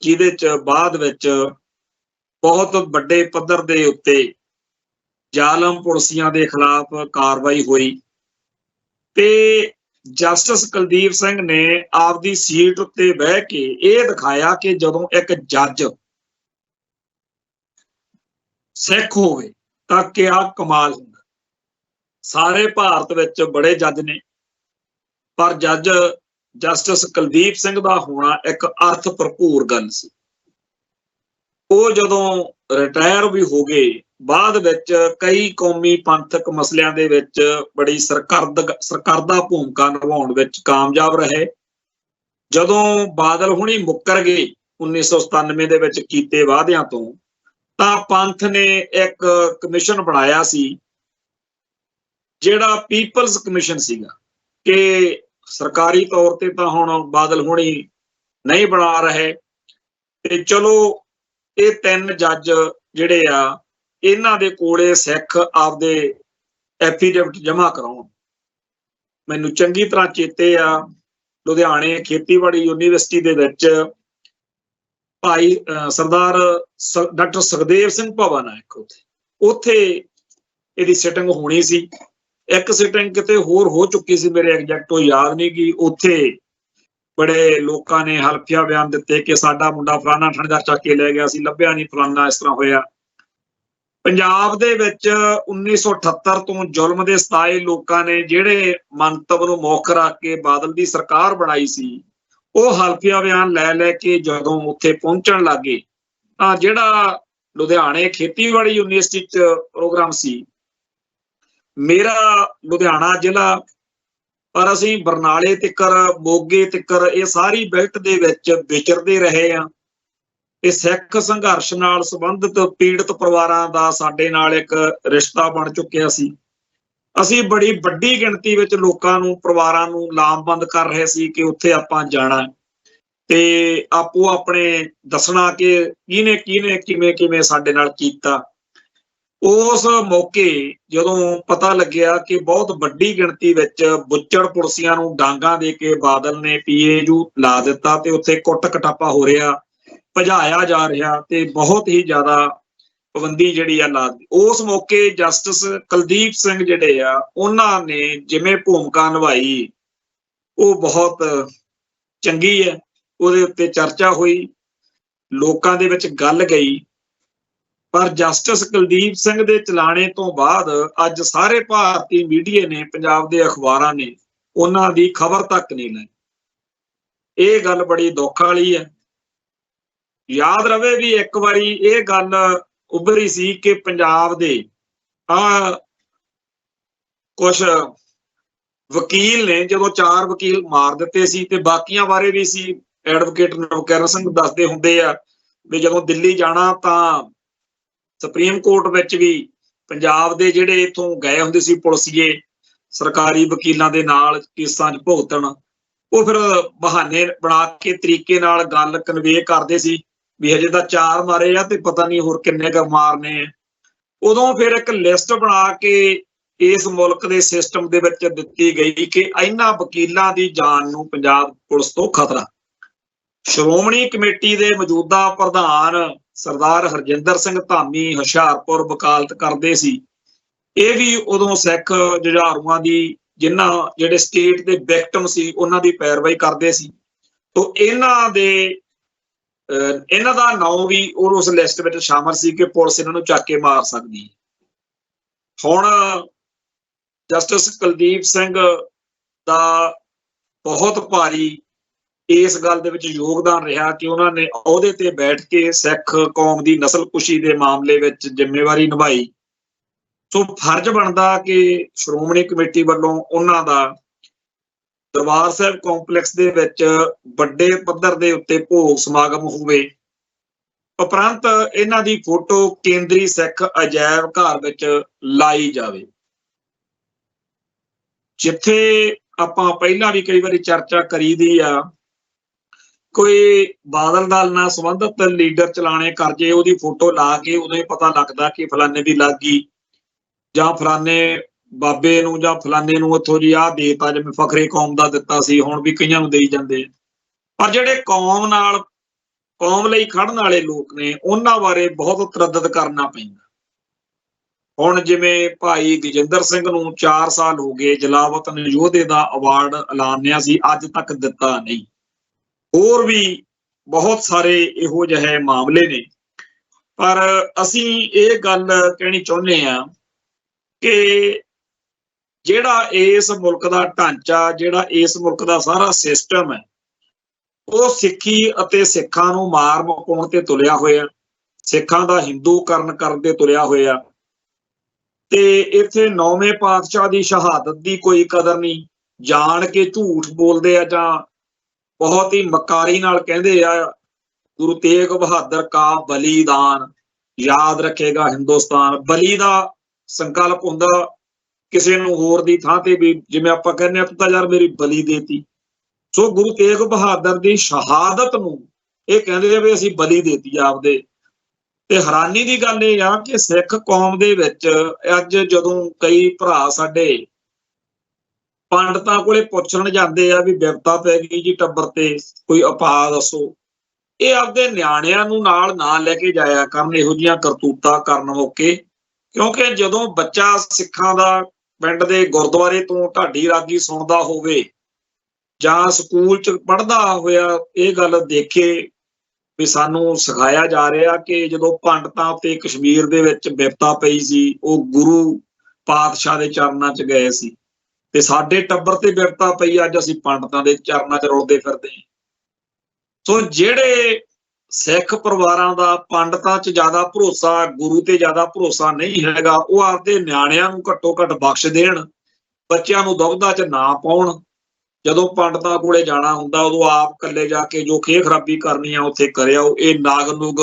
ਜਿਹਦੇ ਚ ਬਾਅਦ ਵਿੱਚ ਬਹੁਤ ਵੱਡੇ ਪੱਧਰ ਦੇ ਉੱਤੇ ਜ਼ਾਲਮ ਪੁਲਸੀਆਂ ਦੇ ਖਿਲਾਫ ਕਾਰਵਾਈ ਹੋਈ ਤੇ ਜਸਟਿਸ ਕੁਲਦੀਪ ਸਿੰਘ ਨੇ ਆਪਦੀ ਸੀਟ ਉੱਤੇ ਬਹਿ ਕੇ ਇਹ ਦਿਖਾਇਆ ਕਿ ਜਦੋਂ ਇੱਕ ਜੱਜ ਸਿੱਖ ਹੋਵੇ ਤਾਂ ਕਿਆ ਕਮਾਲ ਹੁੰਦਾ। ਸਾਰੇ ਭਾਰਤ ਵਿੱਚ ਬੜੇ ਜੱਜ ਨੇ, ਪਰ ਜੱਜ ਜਸਟਿਸ ਕੁਲਦੀਪ ਸਿੰਘ ਦਾ ਹੋਣਾ ਇੱਕ ਅਰਥ ਭਰਪੂਰ ਗੱਲ ਸੀ। ਉਹ ਜਦੋਂ ਰਿਟਾਇਰ ਵੀ ਹੋ ਗਏ, ਬਾਅਦ ਵਿੱਚ ਕਈ ਕੌਮੀ ਪੰਥਕ ਮਸਲਿਆਂ ਦੇ ਵਿੱਚ ਬੜੀ ਸਰਕਰਦਾ ਭੂਮਿਕਾ ਨਿਭਾਉਣ ਵਿੱਚ ਕਾਮਯਾਬ ਰਹੇ। ਜਦੋਂ ਬਾਦਲ ਹੁਣੀ ਮੁੱਕਰ ਗਏ 1997 ਦੇ ਵਿੱਚ ਕੀਤੇ ਵਾਅਦਿਆਂ ਤੋਂ, ਤਾਂ ਪੰਥ ਨੇ ਇੱਕ ਕਮਿਸ਼ਨ ਬਣਾਇਆ ਸੀ ਜਿਹੜਾ ਪੀਪਲਜ਼ ਕਮਿਸ਼ਨ ਸੀਗਾ, ਕਿ ਸਰਕਾਰੀ ਤੌਰ ਤੇ ਤਾਂ ਹੁਣ ਬਾਦਲ ਹੁਣੀ ਨਹੀਂ ਬਣਾ ਰਹੇ ਤੇ ਚਲੋ ਇਹ 3 ਜੱਜ ਜਿਹੜੇ ਆ, ਇਹਨਾਂ ਦੇ ਕੋਲੇ ਸਿੱਖ ਆਪਦੇ ਐਫੀਡੇਵਿਟ ਜਮ੍ਹਾਂ ਕਰਾਉਣ। ਮੈਨੂੰ ਚੰਗੀ ਤਰ੍ਹਾਂ ਚੇਤੇ ਆ, ਲੁਧਿਆਣੇ ਖੇਤੀਬਾੜੀ ਯੂਨੀਵਰਸਿਟੀ ਦੇ ਵਿੱਚ ਭਾਈ ਸਰਦਾਰ ਡਾਕਟਰ ਸੁਖਦੇਵ ਸਿੰਘ ਭਵਨ ਆ ਇੱਕ, ਉੱਥੇ ਇਹਦੀ ਸਿਟਿੰਗ ਹੋਣੀ ਸੀ। ਇੱਕ ਸਿਟਿੰਗ ਕਿਤੇ ਹੋਰ ਹੋ ਚੁੱਕੀ ਸੀ, ਮੇਰੇ ਐਗਜੈਕਟ ਉਹ ਯਾਦ ਨਹੀਂ ਗੀ। ਉੱਥੇ ਬੜੇ ਲੋਕਾਂ ਨੇ ਹਲਫੀਆ ਬਿਆਨ ਦਿੱਤੇ ਕਿ ਸਾਡਾ ਮੁੰਡਾ ਫਲਾਣਾ ਥਾਣੇਦਾਰ ਚੱਕ ਕੇ ਲੈ ਗਿਆ ਸੀ, ਲੱਭਿਆ ਨਹੀਂ, ਫਲਾਣਾ ਇਸ ਤਰ੍ਹਾਂ ਹੋਇਆ। ਪੰਜਾਬ ਦੇ ਵਿੱਚ 1978 ਤੋਂ ਜ਼ੁਲਮ ਦੇ ਸਤਾਏ ਲੋਕਾਂ ਨੇ ਜਿਹੜੇ ਮੰਤਵ ਨੂੰ ਮੁੱਖ ਰੱਖ ਕੇ ਬਾਦਲ ਦੀ ਸਰਕਾਰ ਬਣਾਈ ਸੀ, ਉਹ ਹਲਫੀਆ ਬਿਆਨ ਲੈ ਲੈ ਕੇ ਜਦੋਂ ਉੱਥੇ ਪਹੁੰਚਣ ਲੱਗੇ ਤਾਂ ਜਿਹੜਾ ਲੁਧਿਆਣੇ ਖੇਤੀਬਾੜੀ ਯੂਨੀਵਰਸਿਟੀ 'ਚ ਪ੍ਰੋਗਰਾਮ ਸੀ, ਮੇਰਾ ਲੁਧਿਆਣਾ ਜ਼ਿਲ੍ਹਾ, ਪਰ ਅਸੀਂ ਬਰਨਾਲੇ ਤਿੱਕਰ, ਮੋਗੇ ਤਿੱਕਰ ਇਹ ਸਾਰੀ ਬੈਲਟ ਦੇ ਵਿੱਚ ਵਿਚਰਦੇ ਰਹੇ ਆ। ਤੇ ਸਿੱਖ ਸੰਘਰਸ਼ ਨਾਲ ਸੰਬੰਧਿਤ ਪੀੜਤ ਪਰਿਵਾਰਾਂ ਦਾ ਸਾਡੇ ਨਾਲ ਇੱਕ ਰਿਸ਼ਤਾ ਬਣ ਚੁੱਕਿਆ ਸੀ। ਅਸੀਂ ਬੜੀ ਵੱਡੀ ਗਿਣਤੀ ਵਿੱਚ ਲੋਕਾਂ ਨੂੰ, ਪਰਿਵਾਰਾਂ ਨੂੰ ਲਾਮਬੰਦ ਕਰ ਰਹੇ ਸੀ ਕਿ ਉੱਥੇ ਆਪਾਂ ਜਾਣਾ ਤੇ ਆਪੋ ਆਪਣੇ ਦੱਸਣਾ ਕਿ ਕਿਹਨੇ ਕਿਹਨੇ ਕਿਵੇਂ ਸਾਡੇ ਨਾਲ ਕੀਤਾ। ਉਸ ਮੌਕੇ ਜਦੋਂ ਪਤਾ ਲੱਗਿਆ ਕਿ ਬਹੁਤ ਵੱਡੀ ਗਿਣਤੀ ਵਿੱਚ ਬੁੱਚੜ ਪੁਲਸੀਆਂ ਨੂੰ ਡਾਂਗਾਂ ਦੇ ਕੇ ਬਾਦਲ ਨੇ PAU ਲਾ ਦਿੱਤਾ ਤੇ ਉੱਥੇ ਕੁੱਟ ਕਟਾਪਾ ਹੋ ਰਿਹਾ, ਭਜਾਇਆ ਜਾ ਰਿਹਾ ਤੇ ਬਹੁਤ ਹੀ ਜ਼ਿਆਦਾ ਪਾਬੰਦੀ ਜਿਹੜੀ ਆ ਲਾ ਦਿੱਤੀ। ਉਸ ਮੌਕੇ ਜਸਟਿਸ ਕੁਲਦੀਪ ਸਿੰਘ ਜਿਹੜੇ ਆ, ਉਹਨਾਂ ਨੇ ਜਿਵੇਂ ਭੂਮਿਕਾ ਨਿਭਾਈ ਉਹ ਬਹੁਤ ਚੰਗੀ ਹੈ। ਉਹਦੇ ਉੱਤੇ ਚਰਚਾ ਹੋਈ, ਲੋਕਾਂ ਦੇ ਵਿੱਚ ਗੱਲ ਗਈ। ਪਰ ਜਸਟਿਸ ਕੁਲਦੀਪ ਸਿੰਘ ਦੇ ਚਲਾਣੇ ਤੋਂ ਬਾਅਦ ਅੱਜ ਸਾਰੇ ਭਾਰਤੀ ਮੀਡੀਆ ਨੇ, ਪੰਜਾਬ ਦੇ ਅਖਬਾਰਾਂ ਨੇ ਉਹਨਾਂ ਦੀ ਖਬਰ ਤੱਕ ਨਹੀਂ ਲਈ। ਇਹ ਗੱਲ ਬੜੀ ਦੁੱਖ ਵਾਲੀ ਹੈ। ਯਾਦ ਰਵੇ ਵੀ ਇੱਕ ਵਾਰੀ ਇਹ ਗੱਲ ਉੱਭਰੀ ਸੀ ਕਿ ਪੰਜਾਬ ਦੇ ਕੁਛ ਵਕੀਲ ਨੇ ਜਦੋਂ 4 ਵਕੀਲ ਮਾਰ ਦਿੱਤੇ ਸੀ ਤੇ ਬਾਕੀਆਂ ਬਾਰੇ ਵੀ ਸੀ ਐਡਵੋਕੇਟ ਨਵਕਰਨ ਸਿੰਘ ਦੱਸਦੇ ਹੁੰਦੇ ਆ ਵੀ ਜਦੋਂ ਦਿੱਲੀ ਜਾਣਾ ਤਾਂ ਸੁਪਰੀਮ ਕੋਰਟ ਵਿੱਚ ਵੀ ਪੰਜਾਬ ਦੇ ਜਿਹੜੇ ਇੱਥੋਂ ਗਏ ਹੁੰਦੇ ਸੀ ਪੁਲਿਸੀਏ ਸਰਕਾਰੀ ਵਕੀਲਾਂ ਦੇ ਨਾਲ ਕੇਸਾਂ 'ਚ ਭੁਗਤਣ, ਉਹ ਫਿਰ ਬਹਾਨੇ ਬਣਾ ਕੇ ਤਰੀਕੇ ਨਾਲ ਗੱਲ ਕਨਵੇ ਕਰਦੇ ਸੀ ਵੀ ਹਜੇ ਤਾਂ 4 ਮਾਰੇ ਆ ਤੇ ਪਤਾ ਨਹੀਂ ਹੋਰ ਕਿੰਨੇ ਕੁ ਮਾਰਨੇ ਆ। ਉਦੋਂ ਫਿਰ ਇੱਕ ਲਿਸਟ ਬਣਾ ਕੇ ਇਸ ਮੁਲਕ ਦੇ ਸਿਸਟਮ ਦੇ ਵਿੱਚ ਦਿੱਤੀ ਗਈ ਕਿ ਇਹਨਾਂ ਵਕੀਲਾਂ ਦੀ ਜਾਨ ਨੂੰ ਪੰਜਾਬ ਪੁਲਿਸ ਤੋਂ ਖਤਰਾ। ਸ਼੍ਰੋਮਣੀ ਕਮੇਟੀ ਦੇ ਮੌਜੂਦਾ ਪ੍ਰਧਾਨ ਸਰਦਾਰ ਹਰਜਿੰਦਰ ਸਿੰਘ ਧਾਮੀ ਹੁਸ਼ਿਆਰਪੁਰ ਵਕਾਲਤ ਕਰਦੇ ਸੀ। ਇਹ ਵੀ ਉਦੋਂ ਸਿੱਖ ਜੁਝਾਰੂਆਂ ਦੀ, ਜਿਨ੍ਹਾਂ ਜਿਹੜੇ ਸਟੇਟ ਦੇ ਵਿਕਟਮ ਸੀ, ਉਹਨਾਂ ਦੀ ਪੈਰਵਾਈ ਕਰਦੇ ਸੀ। ਤੋਂ ਇਹਨਾਂ ਦਾ ਨਾਂ ਵੀ ਉਸ ਲਿਸਟ ਵਿੱਚ ਸ਼ਾਮਲ ਸੀ ਕਿ ਪੁਲਿਸ ਇਹਨਾਂ ਨੂੰ ਚੱਕ ਕੇ ਮਾਰ ਸਕਦੀ ਹੈ। ਹੁਣ ਜਸਟਿਸ ਕੁਲਦੀਪ ਸਿੰਘ ਦਾ ਬਹੁਤ ਭਾਰੀ ਇਸ ਗੱਲ ਦੇ ਵਿੱਚ ਯੋਗਦਾਨ ਰਿਹਾ ਕਿ ਉਹਨਾਂ ਨੇ ਅਹੁਦੇ ਤੇ ਬੈਠ ਕੇ ਸਿੱਖ ਕੌਮ ਦੀ ਨਸਲਕੁਸ਼ੀ ਦੇ ਮਾਮਲੇ ਵਿੱਚ ਜ਼ਿੰਮੇਵਾਰੀ ਨਿਭਾਈ। ਸੋ ਫਰਜ਼ ਬਣਦਾ ਕਿ ਸ਼੍ਰੋਮਣੀ ਕਮੇਟੀ ਵੱਲੋਂ ਉਹਨਾਂ ਦਾ ਦਰਬਾਰ ਸਾਹਿਬ ਕੰਪਲੈਕਸ ਦੇ ਵਿੱਚ ਵੱਡੇ ਪੱਧਰ ਦੇ ਉੱਤੇ ਭੋਗ ਸਮਾਗਮ ਹੋਵੇ। ਉਪਰੰਤ ਇਹਨਾਂ ਦੀ ਫੋਟੋ ਕੇਂਦਰੀ ਸਿੱਖ ਅਜਾਇਬ ਘਰ ਵਿੱਚ ਲਾਈ ਜਾਵੇ। ਜਿੱਥੇ ਆਪਾਂ ਪਹਿਲਾਂ ਵੀ ਕਈ ਵਾਰੀ ਚਰਚਾ ਕਰੀਦੀ ਆ, ਕੋਈ ਬਾਦਲ ਦਲ ਨਾਲ ਸੰਬੰਧਿਤ ਲੀਡਰ ਚਲਾਣੇ ਕਰ ਜੇ, ਉਹਦੀ ਫੋਟੋ ਲਾ ਕੇ ਉਦੋਂ ਹੀ ਪਤਾ ਲੱਗਦਾ ਕਿ ਫਲਾਨੇ ਦੀ ਲੱਗ ਗਈ ਜਾਂ ਫਲਾਨੇ ਬਾਬੇ ਨੂੰ ਜਾਂ ਫਲਾਨੇ ਨੂੰ ਉੱਥੋਂ ਜੀ ਆਹ ਦੇਤਾ, ਜਿਵੇਂ ਫਖਰੇ ਕੌਮ ਦਾ ਦਿੱਤਾ ਸੀ, ਹੁਣ ਵੀ ਕਈਆਂ ਨੂੰ ਦੇਈ ਜਾਂਦੇ। ਪਰ ਜਿਹੜੇ ਕੌਮ ਲਈ ਖੜਨ ਵਾਲੇ ਲੋਕ ਨੇ, ਉਹਨਾਂ ਬਾਰੇ ਬਹੁਤ ਤਰੱਦਦ ਕਰਨਾ ਪੈਂਦਾ। ਹੁਣ ਜਿਵੇਂ ਭਾਈ ਗਜਿੰਦਰ ਸਿੰਘ ਨੂੰ 4 ਸਾਲ ਹੋ ਗਏ, ਜਲਾਵਤਨ ਯੋਧੇ ਦਾ ਅਵਾਰਡ ਐਲਾਨਿਆ ਸੀ, ਅੱਜ ਤੱਕ ਦਿੱਤਾ ਨਹੀਂ। ਹੋਰ ਵੀ ਬਹੁਤ ਸਾਰੇ ਇਹੋ ਜਿਹੇ ਮਾਮਲੇ ਨੇ। ਪਰ ਅਸੀਂ ਇਹ ਗੱਲ ਕਹਿਣੀ ਚਾਹੁੰਦੇ ਹਾਂ ਕਿ ਜਿਹੜਾ ਇਸ ਮੁਲਕ ਦਾ ਢਾਂਚਾ, ਜਿਹੜਾ ਇਸ ਮੁਲਕ ਦਾ ਸਾਰਾ ਸਿਸਟਮ ਹੈ, ਉਹ ਸਿੱਖੀ ਅਤੇ ਸਿੱਖਾਂ ਨੂੰ ਮਾਰ ਮੁਕਾਉਣ ਤੇ ਤੁਲਿਆ ਹੋਇਆ, ਸਿੱਖਾਂ ਦਾ ਹਿੰਦੂਕਰਨ ਕਰਨ ਤੇ ਤੁਲਿਆ ਹੋਇਆ। ਤੇ ਇੱਥੇ 9ਵੇਂ ਪਾਤਸ਼ਾਹ ਦੀ ਸ਼ਹਾਦਤ ਦੀ ਕੋਈ ਕਦਰ ਨਹੀਂ, ਜਾਣ ਕੇ ਝੂਠ ਬੋਲਦੇ ਆ ਜਾਂ ਬਹੁਤ ਹੀ ਮਕਾਰੀ ਨਾਲ ਕਹਿੰਦੇ ਆ ਗੁਰੂ ਤੇਗ ਬਹਾਦਰ ਕਾ ਬਲੀਦਾਨ ਯਾਦ ਰੱਖੇਗਾ ਹਿੰਦੁਸਤਾਨ। ਬਲੀ ਦਾ ਸੰਕਲਪ ਹੁੰਦਾ ਕਿਸੇ ਨੂੰ ਹੋਰ ਦੀ ਥਾਂ ਤੇ ਵੀ, ਜਿਵੇਂ ਆਪਾਂ ਕਹਿੰਦੇ ਆ ਤੂੰ ਤਾਂ ਯਾਰ ਮੇਰੀ ਬਲੀ ਦੇਤੀ। ਸੋ ਗੁਰੂ ਤੇਗ ਬਹਾਦਰ ਦੀ ਸ਼ਹਾਦਤ ਨੂੰ ਇਹ ਕਹਿੰਦੇ ਆ ਵੀ ਅਸੀਂ ਬਲੀ ਦੇਤੀ ਆਪਦੇ ਤੇ ਹੈਰਾਨੀ ਦੀ ਗੱਲ ਇਹ ਆ ਕਿ ਸਿੱਖ ਕੌਮ ਦੇ ਵਿੱਚ ਅੱਜ ਜਦੋਂ ਕਈ ਭਰਾ ਸਾਡੇ ਪੰਡਤਾਂ ਕੋਲੇ ਪੁੱਛਣ ਜਾਂਦੇ ਆ ਵੀ ਬਿਪਤਾ ਪੈ ਗਈ ਜੀ ਟੱਬਰ ਤੇ, ਕੋਈ ਉਪਾਅ ਦੱਸੋ, ਇਹ ਆਪਦੇ ਨਿਆਣਿਆਂ ਨੂੰ ਨਾਲ ਨਾ ਲੈ ਕੇ ਜਾਇਆ ਕਰਨ ਇਹੋ ਜਿਹੀਆਂ ਕਰਤੂਤਾਂ ਕਰਨ ਮੌਕੇ। ਕਿਉਂਕਿ ਜਦੋਂ ਬੱਚਾ ਸਿੱਖਾਂ ਦਾ ਪਿੰਡ ਦੇ ਗੁਰਦੁਆਰੇ ਤੋਂ ਢਾਡੀ ਰਾਗੀ ਸੁਣਦਾ ਹੋਵੇ ਜਾਂ ਸਕੂਲ 'ਚ ਪੜ੍ਹਦਾ ਹੋਇਆ ਇਹ ਗੱਲ ਦੇਖੇ ਵੀ ਸਾਨੂੰ ਸਿਖਾਇਆ ਜਾ ਰਿਹਾ ਕਿ ਜਦੋਂ ਪੰਡਤਾਂ ਤੇ ਕਸ਼ਮੀਰ ਦੇ ਵਿੱਚ ਬਿਪਤਾ ਪਈ ਸੀ, ਉਹ ਗੁਰੂ ਪਾਤਸ਼ਾਹ ਦੇ ਚਰਨਾਂ 'ਚ ਗਏ ਸੀ, ਤੇ ਸਾਡੇ ਟੱਬਰ ਤੇ ਬਿਪਤਾ ਪਈ, ਅੱਜ ਅਸੀਂ ਪੰਡਤਾਂ ਦੇ ਚਰਨਾਂ 'ਚ ਰੁਲਦੇ ਫਿਰਦੇ ਹਾਂ। ਸੋ ਜਿਹੜੇ ਸਿੱਖ ਪਰਿਵਾਰਾਂ ਦਾ ਪੰਡਤਾਂ 'ਚ ਜ਼ਿਆਦਾ ਭਰੋਸਾ, ਗੁਰੂ ਤੇ ਜ਼ਿਆਦਾ ਭਰੋਸਾ ਨਹੀਂ ਹੈਗਾ, ਉਹ ਆਪਦੇ ਨਿਆਣਿਆਂ ਨੂੰ ਘੱਟੋ ਘੱਟ ਬਖਸ਼ ਦੇਣ, ਬੱਚਿਆਂ ਨੂੰ ਦੁਬਧਾ 'ਚ ਨਾ ਪਾਉਣ। ਜਦੋਂ ਪੰਡਤਾਂ ਕੋਲੇ ਜਾਣਾ ਹੁੰਦਾ ਉਦੋਂ ਆਪ ਇਕੱਲੇ ਜਾ ਕੇ ਜੋ ਖੇਹ ਖਰਾਬੀ ਕਰਨੀ ਆ ਉੱਥੇ ਕਰਿਆਓ। ਇਹ ਨਾਗ ਨੁਗ,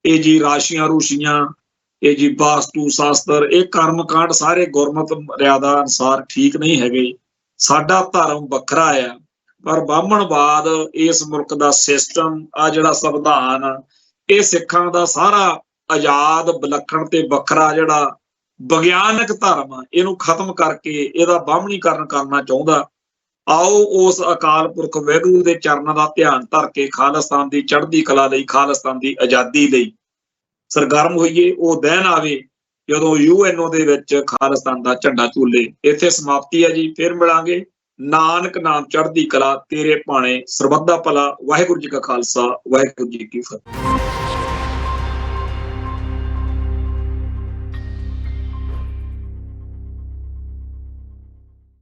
ਇਹ ਜੀ ਰਾਸ਼ੀਆਂ ਰੂਸ਼ੀਆਂ, ਇਹ ਜੀ ਵਾਸਤੂ ਸ਼ਾਸਤਰ, ਇਹ ਕਰਮ ਕਾਂਡ ਸਾਰੇ ਗੁਰਮਤ ਮਰਿਆਦਾ ਅਨੁਸਾਰ ਠੀਕ ਨਹੀਂ ਹੈਗੇ। ਸਾਡਾ ਧਰਮ ਵੱਖਰਾ ਆ, ਪਰ ਬ੍ਰਾਹਮਣਵਾਦ ਇਸ ਮੁਲਕ ਦਾ ਸਿਸਟਮ ਆ, ਜਿਹੜਾ ਸੰਵਿਧਾਨ, ਇਹ ਸਿੱਖਾਂ ਦਾ ਸਾਰਾ ਆਜ਼ਾਦ ਵਿਲੱਖਣ ਤੇ ਵੱਖਰਾ ਜਿਹੜਾ ਵਿਗਿਆਨਕ ਧਰਮ ਆ, ਇਹਨੂੰ ਖਤਮ ਕਰਕੇ ਇਹਦਾ ਬਾਹਮਣੀਕਰਨ ਕਰਨਾ ਚਾਹੁੰਦਾ। ਆਓ ਉਸ ਅਕਾਲ ਪੁਰਖ ਵਾਹਿਗੁਰੂ ਦੇ ਚਰਨਾਂ ਦਾ ਧਿਆਨ ਧਰ ਕੇ ਖਾਲਿਸਤਾਨ ਦੀ ਚੜ੍ਹਦੀ ਕਲਾ ਲਈ, ਖਾਲਿਸਤਾਨ ਦੀ ਆਜ਼ਾਦੀ ਲਈ ਸਰਗਰਮ ਹੋਈਏ। ਉਹ ਦਿਨ ਆਵੇ ਜਦੋਂ UNO ਦੇ ਵਿੱਚ ਖਾਲਿਸਤਾਨ ਦਾ ਝੰਡਾ ਝੂਲੇ। ਇੱਥੇ ਸਮਾਪਤੀ ਹੈ ਜੀ, ਫਿਰ ਮਿਲਾਂਗੇ। ਨਾਨਕ ਨਾਮ ਚੜ੍ਹਦੀ ਕਲਾ, ਤੇਰੇ ਭਾਣੇ ਸਰਬੱਤ ਦਾ ਭਲਾ। ਵਾਹਿਗੁਰੂ ਜੀ ਕਾ ਖਾਲਸਾ, ਵਾਹਿਗੁਰੂ ਜੀ ਕੀ ਫਤਿਹ।